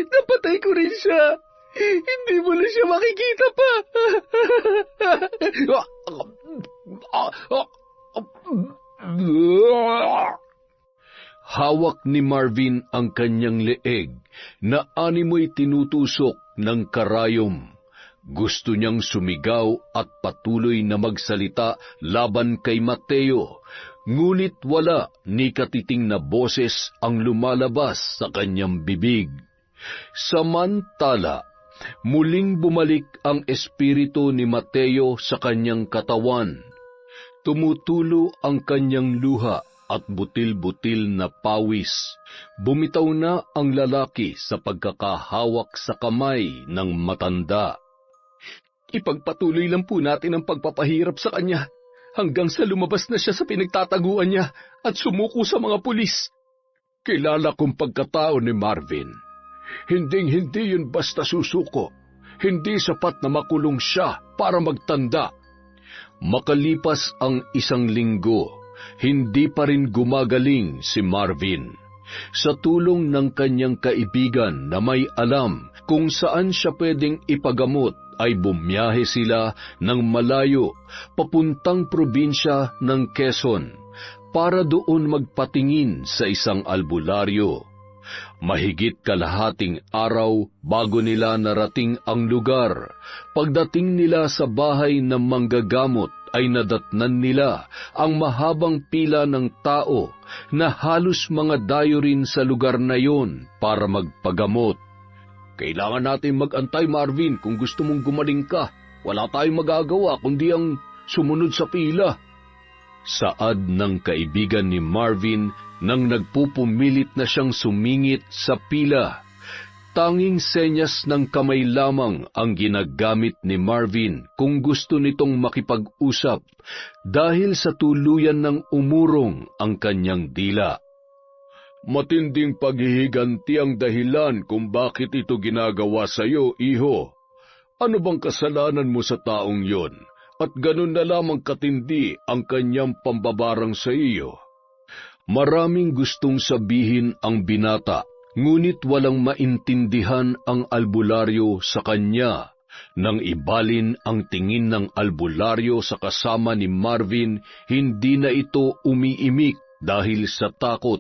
Napatay ko rin siya. Hindi mo na siya makikita pa. Hawak ni Marvin ang kanyang leeg na animoy tinutusok ng karayom. Gusto niyang sumigaw at patuloy na magsalita laban kay Mateo, ngunit wala ni katiting na boses ang lumalabas sa kanyang bibig. Samantala, muling bumalik ang espiritu ni Mateo sa kanyang katawan. Tumutulo ang kanyang luha at butil-butil na pawis. Bumitaw na ang lalaki sa pagkakahawak sa kamay ng matanda. Ipagpatuloy lang po natin ang pagpapahirap sa kanya hanggang sa lumabas na siya sa pinagtataguan niya at sumuko sa mga pulis. Kilala kong pagkatao ni Marvin. Hinding-hindi yun basta susuko. Hindi sapat na makulong siya para magtanda. Makalipas ang isang linggo, hindi pa rin gumagaling si Marvin. Sa tulong ng kanyang kaibigan na may alam kung saan siya pwedeng ipagamot, ay bumiyahe sila ng malayo papuntang probinsya ng Quezon para doon magpatingin sa isang albularyo. Mahigit kalahating araw bago nila narating ang lugar, pagdating nila sa bahay ng manggagamot ay nadatnan nila ang mahabang pila ng tao na halos mga dayo rin sa lugar na yon para magpagamot. Kailangan natin mag-antay, Marvin, kung gusto mong gumaling ka. Wala tayong magagawa kundi ang sumunod sa pila. Saad ng kaibigan ni Marvin nang nagpupumilit na siyang sumingit sa pila. Tanging senyas ng kamay lamang ang ginagamit ni Marvin kung gusto nitong makipag-usap dahil sa tuluyan ng umurong ang kanyang dila. Matinding paghihiganti ang dahilan kung bakit ito ginagawa sa iyo, iho. Ano bang kasalanan mo sa taong yon? At ganun na lamang katindi ang kanyang pambabarang sa iyo. Maraming gustong sabihin ang binata, ngunit walang maintindihan ang albularyo sa kanya. Nang ibalin ang tingin ng albularyo sa kasama ni Marvin, hindi na ito umiimik dahil sa takot.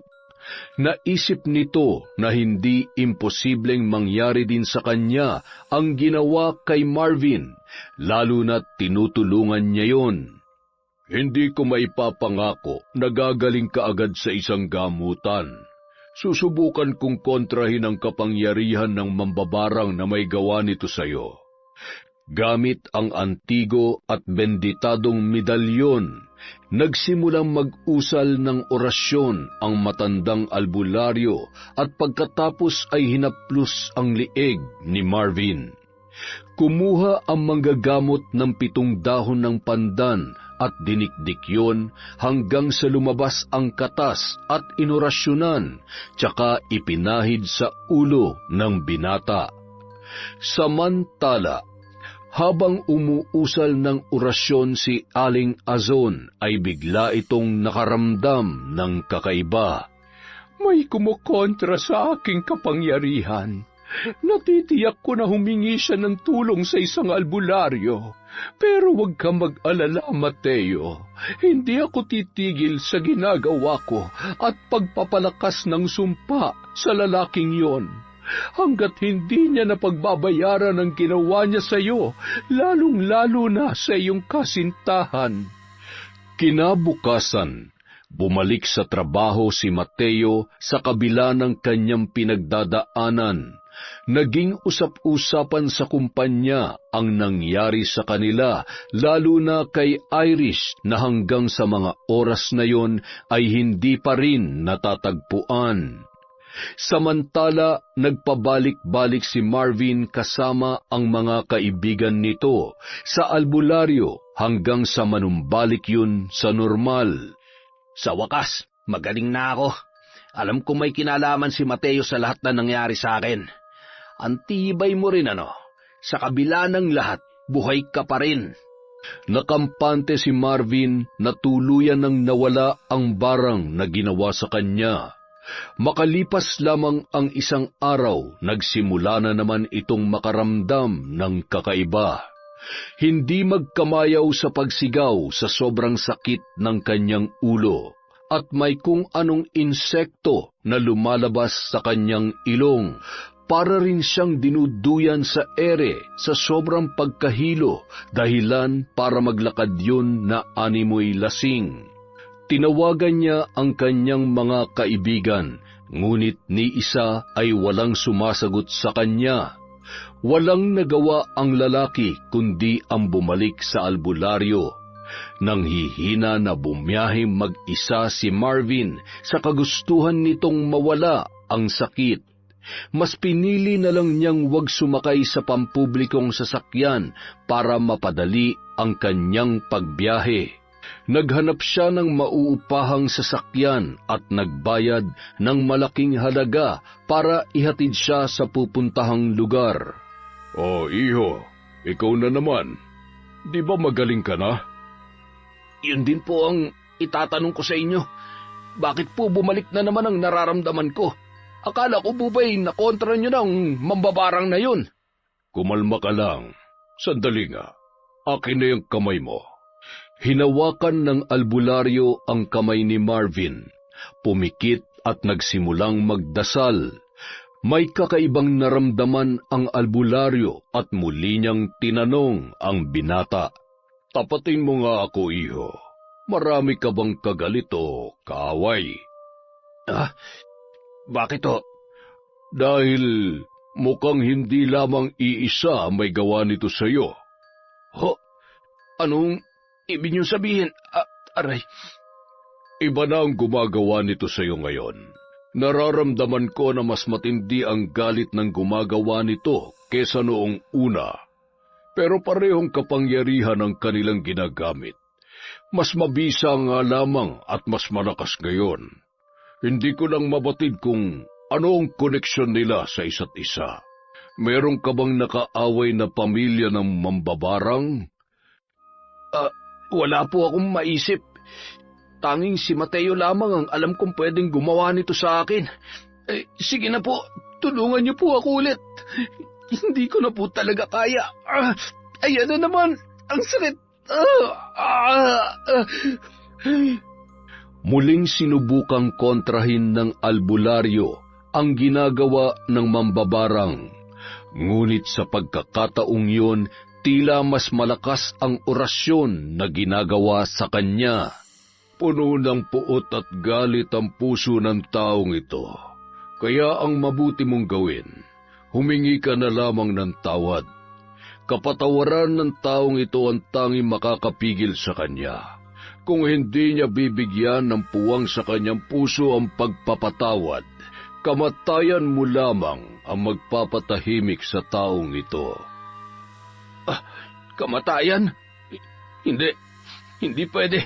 Naisip nito na hindi imposibleng mangyari din sa kanya ang ginawa kay Marvin, lalo na tinutulungan niya yon. Hindi ko maipapangako na gagaling ka agad sa isang gamutan. Susubukan kong kontrahin ang kapangyarihan ng mambabarang na may gawa nito sa iyo. Gamit ang antigo at benditadong medalyon, nagsimulang mag-usal ng orasyon ang matandang albularyo at pagkatapos ay hinaplos ang lieg ni Marvin. Kumuha ang manggagamot ng 7 dahon ng pandan at dinikdik yun hanggang sa lumabas ang katas at inorasyonan, tsaka ipinahid sa ulo ng binata. Samantala, habang umuusal ng orasyon si Aling Azon ay bigla itong nakaramdam ng kakaiba. May kumukontra sa aking kapangyarihan. Natitiyak ko na humingi siya ng tulong sa isang albularyo. Pero huwag kang mag-alala, Mateo. Hindi ako titigil sa ginagawa ko at pagpapalakas ng sumpa sa lalaking yon. Hanggat hindi niya napagbabayaran ang ginawa niya sa iyo, lalong-lalo na sa iyong kasintahan. Kinabukasan, bumalik sa trabaho si Mateo sa kabila ng kanyang pinagdadaanan. Naging usap-usapan sa kumpanya ang nangyari sa kanila, lalo na kay Irish na hanggang sa mga oras na yon ay hindi pa rin natatagpuan. Samantala, nagpabalik-balik si Marvin kasama ang mga kaibigan nito sa albularyo hanggang sa manumbalik yun sa normal. Sa wakas, magaling na ako. Alam ko may kinalaman si Mateo sa lahat na nangyari sa akin. Antibay mo rin Sa kabila ng lahat, buhay ka pa rin. Nakampante si Marvin na tuluyan ng nawala ang barang na ginawa sa kanya. Makalipas lamang ang isang araw, nagsimula na naman itong makaramdam ng kakaiba. Hindi magkamayaw sa pagsigaw sa sobrang sakit ng kanyang ulo, at may kung anong insekto na lumalabas sa kanyang ilong. Para rin siyang dinuduyan sa ere sa sobrang pagkahilo, dahilan para maglakad yun na animoy lasing. Tinawagan niya ang kanyang mga kaibigan, ngunit ni isa ay walang sumasagot sa kanya. Walang nagawa ang lalaki kundi ang bumalik sa albularyo. Nanghihina na bumiyahe mag-isa si Marvin sa kagustuhan nitong mawala ang sakit. Mas pinili na lang niyang wag sumakay sa pampublikong sasakyan para mapadali ang kanyang pagbiyahe. Naghanap siya ng mauupahang sasakyan at nagbayad ng malaking halaga para ihatid siya sa pupuntahang lugar. Oh, iho, ikaw na naman. Di ba magaling ka na? Yun din po ang itatanong ko sa inyo. Bakit po bumalik na naman ang nararamdaman ko? Akala ko po ba'y nakontra nyo ng mambabarang na yun? Kumalma ka lang. Sandali nga. Akin na yung kamay mo. Hinawakan ng albularyo ang kamay ni Marvin. Pumikit at nagsimulang magdasal. May kakaibang naramdaman ang albularyo at muli niyang tinanong ang binata. Tapatin mo nga ako, iho. Marami ka bang kagalit o kaaway? Bakit ho? Dahil mukhang hindi lamang iisa may gawa nito sa iyo. Ho? Anong ibig niyo sabihin? Aray. Iba na ang gumagawa nito sa iyo ngayon. Nararamdaman ko na mas matindi ang galit ng gumagawa nito kesa noong una. Pero parehong kapangyarihan ang kanilang ginagamit. Mas mabisa nga lamang at mas malakas ngayon. Hindi ko lang mabatid kung ano ang koneksyon nila sa isa't isa. Meron ka bang nakaaway na pamilya ng mambabarang? Wala po akong maisip. Tanging si Mateo lamang ang alam kong pwedeng gumawa nito sa akin. Sige na po, tulungan niyo po ako ulit. Hindi ko na po talaga kaya. Ayan na naman, ang sakit. Muling sinubukang kontrahin ng albularyo ang ginagawa ng mambabarang, ngunit sa pagkakataong yun, tila mas malakas ang orasyon na ginagawa sa kanya. Puno ng puot at galit ang puso ng taong ito, kaya ang mabuti mong gawin, humingi ka na lamang ng tawad. Kapatawaran ng taong ito ang tanging makakapigil sa kanya. Kung hindi niya bibigyan ng puwang sa kanyang puso ang pagpapatawad, kamatayan mo lamang ang magpapatahimik sa taong ito. Kamatayan? Hindi pwede.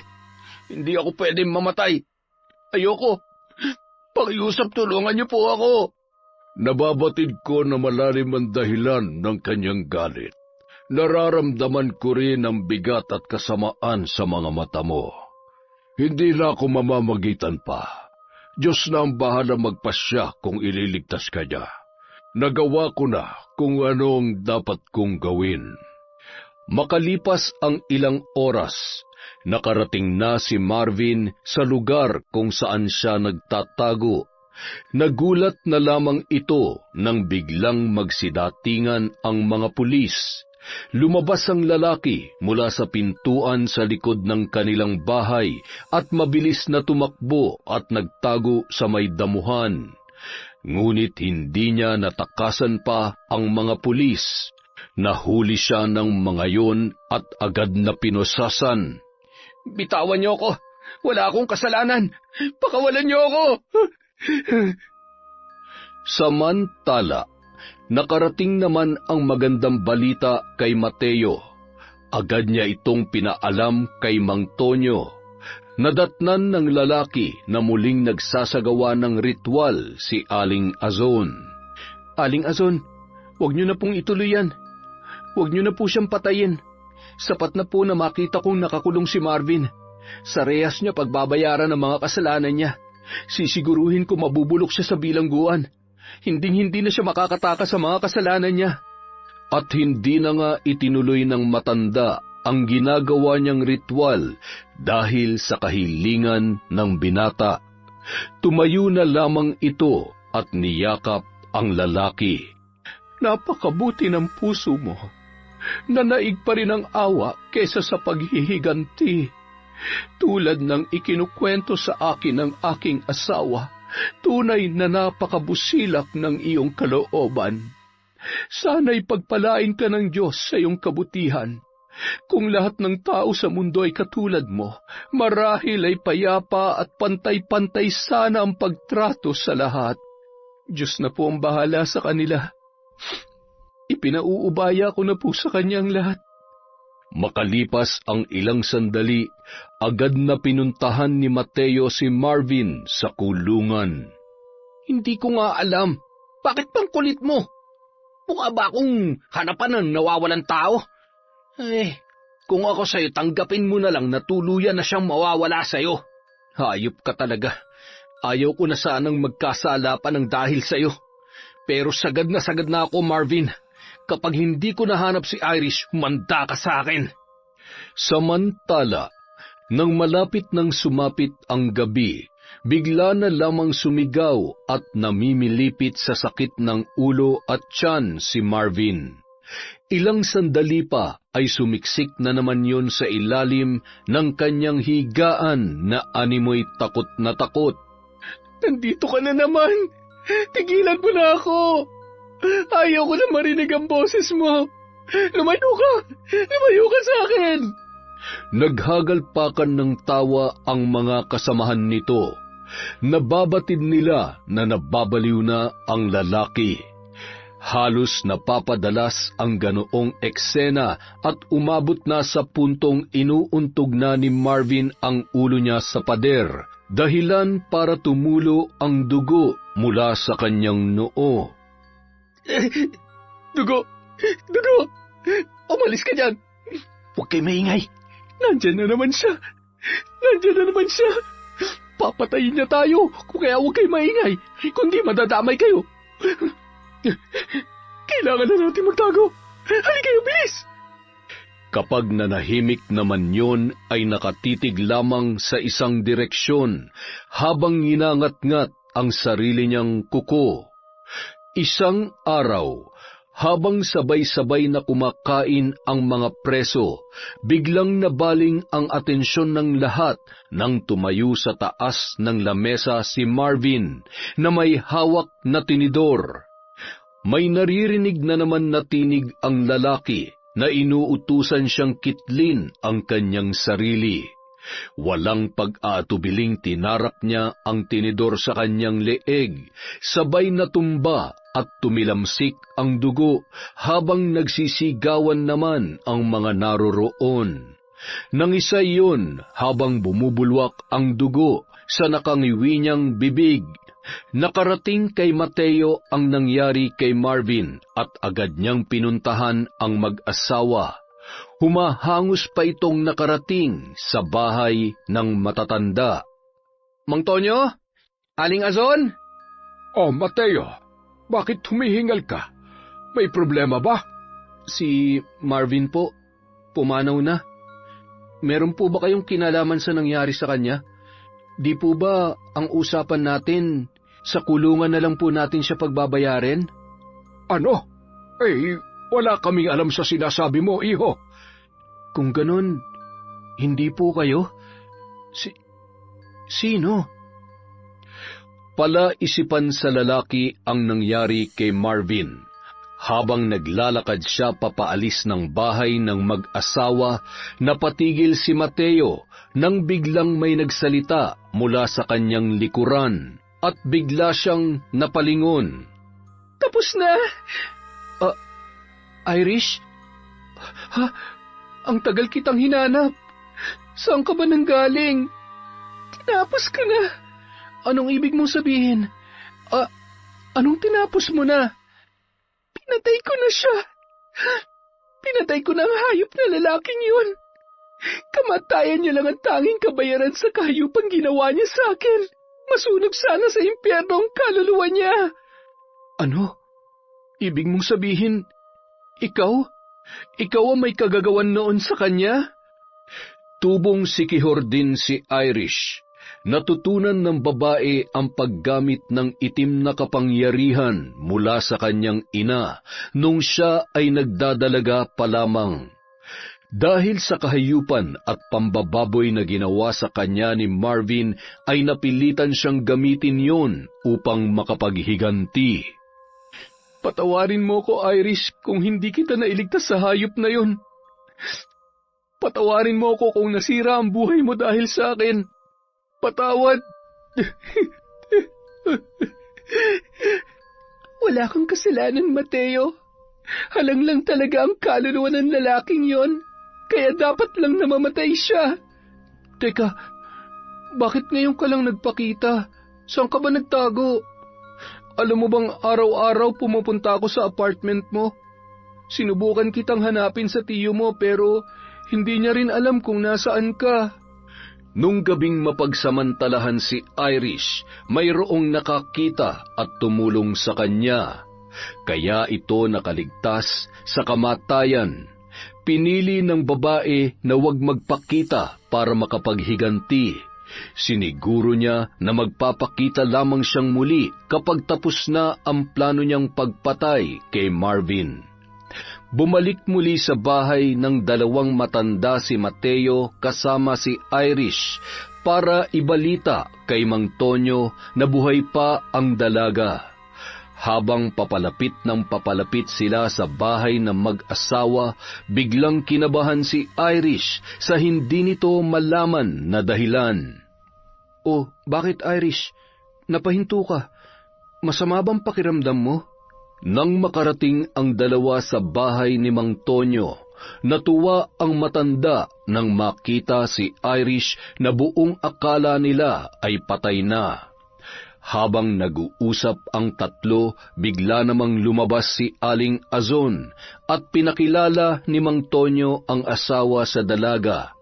Hindi ako pwede mamatay. Ayoko. Pakiusap, tulungan niyo po ako. Nababatid ko na malalim ang dahilan ng kanyang galit. Nararamdaman ko rin ang bigat at kasamaan sa mga mata mo. Hindi na ako mamamagitan pa. Diyos na ang bahala magpasya kung ililigtas ka niya. Nagawa ko na kung ano ang dapat kong gawin. Makalipas ang ilang oras, nakarating na si Marvin sa lugar kung saan siya nagtatago. Nagulat na lamang ito nang biglang magsidatingan ang mga pulis. Lumabas ang lalaki mula sa pintuan sa likod ng kanilang bahay at mabilis na tumakbo at nagtago sa may damuhan. Ngunit hindi niya natakasan pa ang mga pulis. Nahuli siya ng mga yon at agad na pinusasan. Bitawan niyo ako. Wala akong kasalanan. Pakawalan niyo ako. Samantala, nakarating naman ang magandang balita kay Mateo. Agad niya itong pinaalam kay Mang Tonyo. Nadatnan ng lalaki na muling nagsasagawa ng ritual si Aling Azon. Aling Azon, huwag niyo na pong ituloy yan. Huwag niyo na po siyang patayin. Sapat na po na makita kong nakakulong si Marvin. Sa rehas niya pagbabayaran ng mga kasalanan niya. Sisiguruhin ko mabubulok siya sa bilangguan. Hinding-hindi na siya makakatakas sa mga kasalanan niya. At hindi na nga itinuloy ng matanda ang ginagawa niyang ritual dahil sa kahilingan ng binata. Tumayo na lamang ito at niyakap ang lalaki. Napakabuti ng puso mo. Nanaig pa rin ang awa kesa sa paghihiganti. Tulad ng ikinukwento sa akin ng aking asawa, tunay na napakabusilak ng iyong kalooban. Sana'y pagpalain ka ng Diyos sa iyong kabutihan. Kung lahat ng tao sa mundo ay katulad mo, marahil ay payapa at pantay-pantay sana ang pagtrato sa lahat. Diyos na po ang bahala sa kanila. Ipinauubaya ko na po sa kanyang lahat. Makalipas ang ilang sandali, agad na pinuntahan ni Mateo si Marvin sa kulungan. Hindi ko nga alam. Bakit bang kulit mo? Mukha ba akong hanapan ng nawawalan tao? Kung ako sa'yo, tanggapin mo na lang na tuluyan na siyang mawawala sa'yo. Hayop ka talaga. Ayaw ko na sanang magkasala pa ng dahil sa'yo. Pero sagad na ako, Marvin. Kapag hindi ko nahanap si Irish, humanda ka sa akin. Samantala, nang malapit nang sumapit ang gabi, bigla na lamang sumigaw at namimilipit sa sakit ng ulo at tiyan si Marvin. Ilang sandali pa ay sumiksik na naman yon sa ilalim ng kanyang higaan na animoy takot na takot. Nandito ka na naman! Tigilan mo na ako! Ayaw ko na marinig ang boses mo! Lumayo ka! Lumayo ka sa akin! Naghagalpakan ng tawa ang mga kasamahan nito. Nababatid nila na nababaliw na ang lalaki. Halos napapadalas ang ganoong eksena at umabot na sa puntong inuuntog na ni Marvin ang ulo niya sa pader, dahilan para tumulo ang dugo mula sa kanyang noo. Dugo! Dugo! Umalis ka dyan! Huwag kayo maingay! Nandyan na naman siya! Nandyan na naman siya! Papatayin niya tayo, kung kaya huwag kayo maingay, kundi madadamay kayo. Kailangan na natin magtago. Halika kayo, bilis! Kapag nanahimik naman yon ay nakatitig lamang sa isang direksyon habang nginangat-ngat ang sarili niyang kuko. Isang araw, habang sabay-sabay na kumakain ang mga preso, biglang nabaling ang atensyon ng lahat nang tumayo sa taas ng lamesa si Marvin na may hawak na tinidor. May naririnig na naman na tinig ang lalaki na inuutusan siyang kitlin ang kanyang sarili. Walang pag-aatubiling tinarak niya ang tinidor sa kanyang leeg, sabay na tumba at tumilamsik ang dugo habang nagsisigawan naman ang mga naroroon. Nangisa iyon habang bumubulwak ang dugo sa nakangiwi niyang bibig. Nakarating kay Mateo ang nangyari kay Marvin at agad niyang pinuntahan ang mag-asawa. Humahangos pa itong nakarating sa bahay ng matatanda. Mang Tonyo? Aling Azon? Oh, Mateo, bakit humihingal ka? May problema ba? Si Marvin po, pumanaw na. Meron po ba kayong kinalaman sa nangyari sa kanya? Di po ba ang usapan natin, sa kulungan na lang po natin siya pagbabayarin? Ano? Wala kaming alam sa sinasabi mo, iho. Kung ganun, hindi po kayo? Sino? Palaisipan sa lalaki ang nangyari kay Marvin. Habang naglalakad siya papaalis ng bahay ng mag-asawa, napatigil si Mateo nang biglang may nagsalita mula sa kanyang likuran at bigla siyang napalingon. Tapos na! Irish? Ha? Ang tagal kitang hinanap. Saan ka ba nanggaling? Tinapos ka na. Anong ibig mong sabihin? Anong tinapos mo na? Pinatay ko na siya. Pinatay ko na ang hayop na lalaking yun. Kamatayan niya lang ang tanging kabayaran sa kahayupang ginawa niya sa akin. Masunog sana sa impyerno ang kaluluwa niya. Ano? Ibig mong sabihin, ikaw? Ikaw ang may kagagawan noon sa kanya? Tubong sikihor din si Irish. Natutunan ng babae ang paggamit ng itim na kapangyarihan mula sa kanyang ina nung siya ay nagdadalaga pa lamang. Dahil sa kahayupan at pambababoy na ginawa sa kanya ni Marvin, ay napilitan siyang gamitin yon upang makapaghiganti. Patawarin mo ko, Irish, kung hindi kita nailigtas sa hayop na yon. Patawarin mo ko kung nasira ang buhay mo dahil sa akin. Patawad. Wala kang kasalanan, Mateo. Halang lang talaga ang kaluluwa ng lalaking yon. Kaya dapat lang namamatay siya. Teka, bakit ngayon ka lang nagpakita? Saan ka ba nagtago? Alam mo bang araw-araw pumupunta ako sa apartment mo? Sinubukan kitang hanapin sa tiyo mo pero hindi niya rin alam kung nasaan ka. Nung gabing mapagsamantalahan si Irish, mayroong nakakita at tumulong sa kanya. Kaya ito nakaligtas sa kamatayan. Pinili ng babae na huwag magpakita para makapaghiganti. Siniguro niya na magpapakita lamang siyang muli kapag tapos na ang plano niyang pagpatay kay Marvin. Bumalik muli sa bahay ng dalawang matanda si Mateo kasama si Irish para ibalita kay Mang Tonyo na buhay pa ang dalaga. Habang papalapit sila sa bahay ng mag-asawa, biglang kinabahan si Irish sa hindi nito malaman na dahilan. Oh, bakit Irish? Napahinto ka. Masama bang pakiramdam mo? Nang makarating ang dalawa sa bahay ni Mang Tonyo, natuwa ang matanda nang makita si Irish na buong akala nila ay patay na. Habang nag-uusap ang tatlo, bigla namang lumabas si Aling Azon at pinakilala ni Mang Tonyo ang asawa sa dalaga.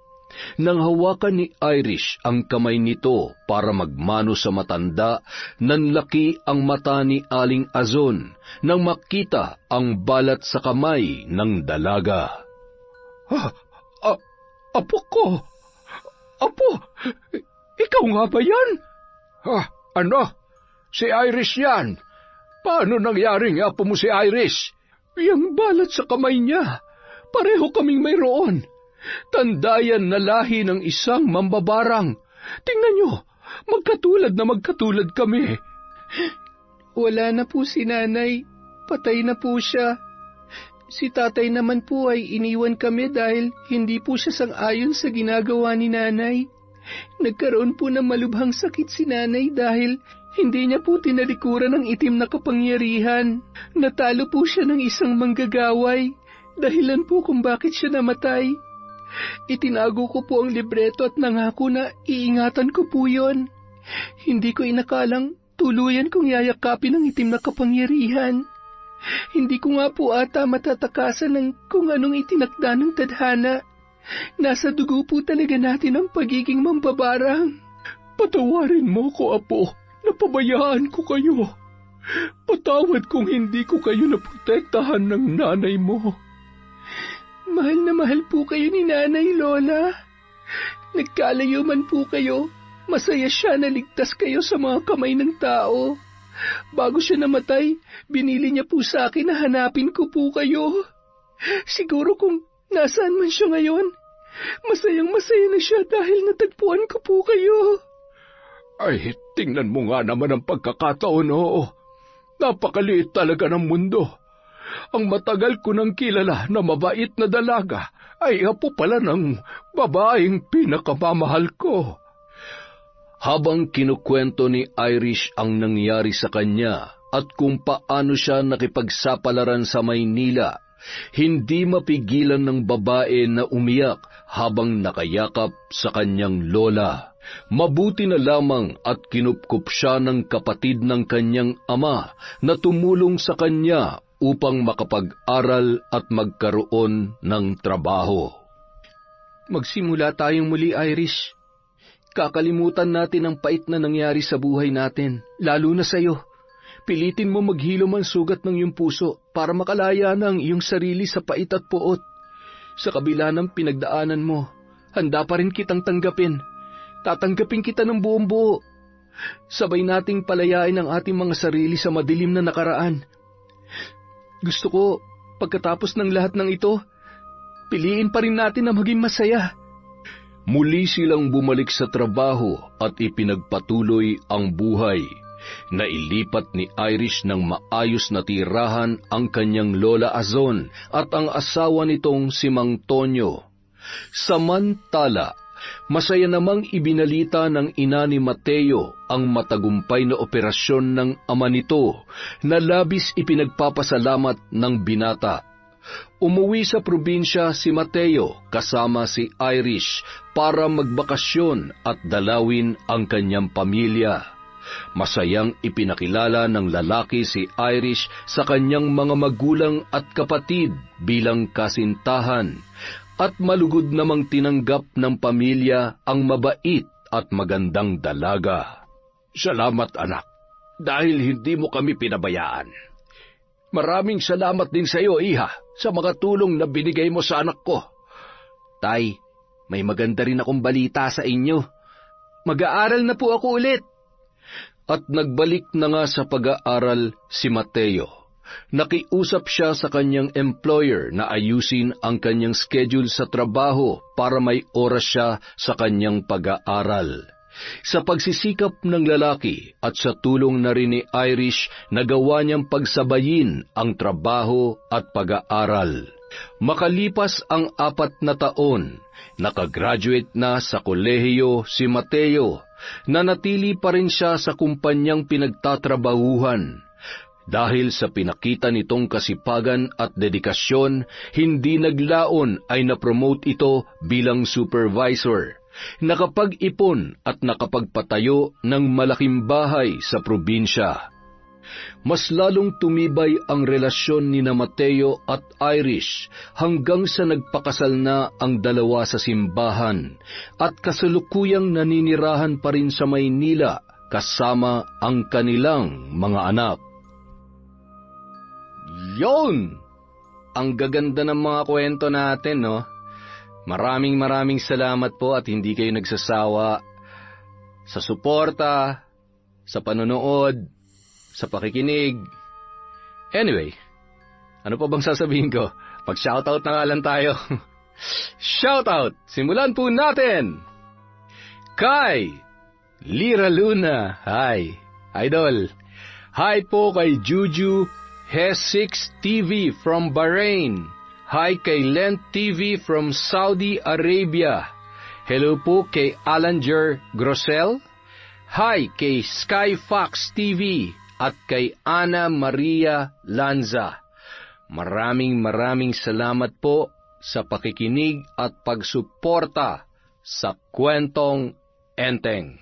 Nang hawakan ni Irish ang kamay nito para magmano sa matanda, nanlaki ang mata ni Aling Azon nang makita ang balat sa kamay ng dalaga. Apo ko! Apo! Ikaw nga ba yan? Ano? Si Iris yan. Paano nangyaring apo mo si Iris? Yang balat sa kamay niya. Pareho kaming mayroon. Tandayan na lahi ng isang mambabarang. Tingnan nyo, magkatulad kami. Wala na po si nanay. Patay na po siya. Si tatay naman po ay iniwan kami dahil hindi po siya sang-ayon sa ginagawa ni nanay. Nagkaroon po ng malubhang sakit si nanay dahil hindi niya po tinalikuran ng itim na kapangyarihan. Natalo po siya ng isang manggagaway. Dahilan po kung bakit siya namatay. Itinago ko po ang libreto at nangako na iingatan ko po yon. Hindi ko inakalang tuluyan kong yayakapin ang itim na kapangyarihan. Hindi ko nga po ata matatakasan ng kung anong itinakda ng tadhana. Nasa dugo po talaga natin ang pagiging mambabarang. Patawarin mo ko, Apo. Napabayaan ko kayo. Patawad kung hindi ko kayo naprotektahan ng nanay mo. Mahal na mahal po kayo ni Nanay, Lola. Nagkalayo man po kayo, masaya siya na ligtas kayo sa mga kamay ng tao. Bago siya namatay, binili niya po sa akin na hanapin ko po kayo. Siguro kung nasaan man siya ngayon, masayang-masaya na siya dahil natagpuan ko po kayo. Ay, tingnan mo nga naman ang pagkakataon, oo. Napakaliit talaga ng mundo. Ang matagal ko nang kilala na mabait na dalaga ay apo pala ng babaeng pinakamamahal ko. Habang kinukwento ni Irish ang nangyari sa kanya at kung paano siya nakipagsapalaran sa Maynila, hindi mapigilan ng babae na umiyak habang nakayakap sa kanyang lola. Mabuti na lamang at kinupkup siya ng kapatid ng kanyang ama na tumulong sa kanya upang makapag-aral at magkaroon ng trabaho. Magsimula tayong muli, Irish. Kakalimutan natin ang pait na nangyari sa buhay natin, lalo na sa'yo. Pilitin mo maghilom ang sugat ng iyong puso para makalaya na ang iyong sarili sa pait at puot. Sa kabila ng pinagdaanan mo, handa pa rin kitang tanggapin. Tatanggapin kita ng buong buo. Sabay nating palayain ang ating mga sarili sa madilim na nakaraan. Gusto ko, pagkatapos ng lahat ng ito, piliin pa rin natin na maging masaya. Muli silang bumalik sa trabaho at ipinagpatuloy ang buhay. Nailipat ni Irish ng maayos na tirahan ang kanyang Lola Azon at ang asawa nitong si Mang Tonyo. Samantala, masaya namang ibinalita ng ina ni Mateo ang matagumpay na operasyon ng ama nito na labis ipinagpapasalamat ng binata. Umuwi sa probinsya si Mateo kasama si Irish para magbakasyon at dalawin ang kanyang pamilya. Masayang ipinakilala ng lalaki si Irish sa kanyang mga magulang at kapatid bilang kasintahan at malugod namang tinanggap ng pamilya ang mabait at magandang dalaga. Salamat, anak, dahil hindi mo kami pinabayaan. Maraming salamat din sa iyo, iha, sa mga tulong na binigay mo sa anak ko. Tay, may maganda rin akong balita sa inyo. Mag-aaral na po ako ulit. At nagbalik na nga sa pag-aaral si Mateo. Nakiusap siya sa kanyang employer na ayusin ang kanyang schedule sa trabaho para may oras siya sa kanyang pag-aaral. Sa pagsisikap ng lalaki at sa tulong na rin ni Irish, nagawa niyang pagsabayin ang trabaho at pag-aaral. Makalipas ang 4 na taon, nakagraduate na sa kolehiyo si Mateo. Nanatili pa rin siya sa kumpanyang pinagtatrabahuhan. Dahil sa pinakita nitong kasipagan at dedikasyon, hindi naglaon ay napromote ito bilang supervisor. Nakapag-ipon at nakapagpatayo ng malaking bahay sa probinsya. Mas lalong tumibay ang relasyon ni Mateo at Irish hanggang sa nagpakasal na ang dalawa sa simbahan at kasalukuyang naninirahan pa rin sa Maynila kasama ang kanilang mga anak. Yon! Ang gaganda ng mga kwento natin, no? maraming salamat po at hindi kayo nagsasawa sa suporta, sa panonood, sa pakikinig. Anyway, ano pa bang sasabihin ko? Pag-shoutout na nga lang tayo. Shoutout! Simulan po natin! Kay Lira Luna. Hi, Idol. Hi po kay Juju Hes6 TV from Bahrain. Hi kay Lent TV from Saudi Arabia. Hello po kay Alanger Grosel. Hi kay Skyfox TV at kay Ana Maria Lanza. Maraming salamat po sa pakikinig at pagsuporta sa Kwentong Enteng.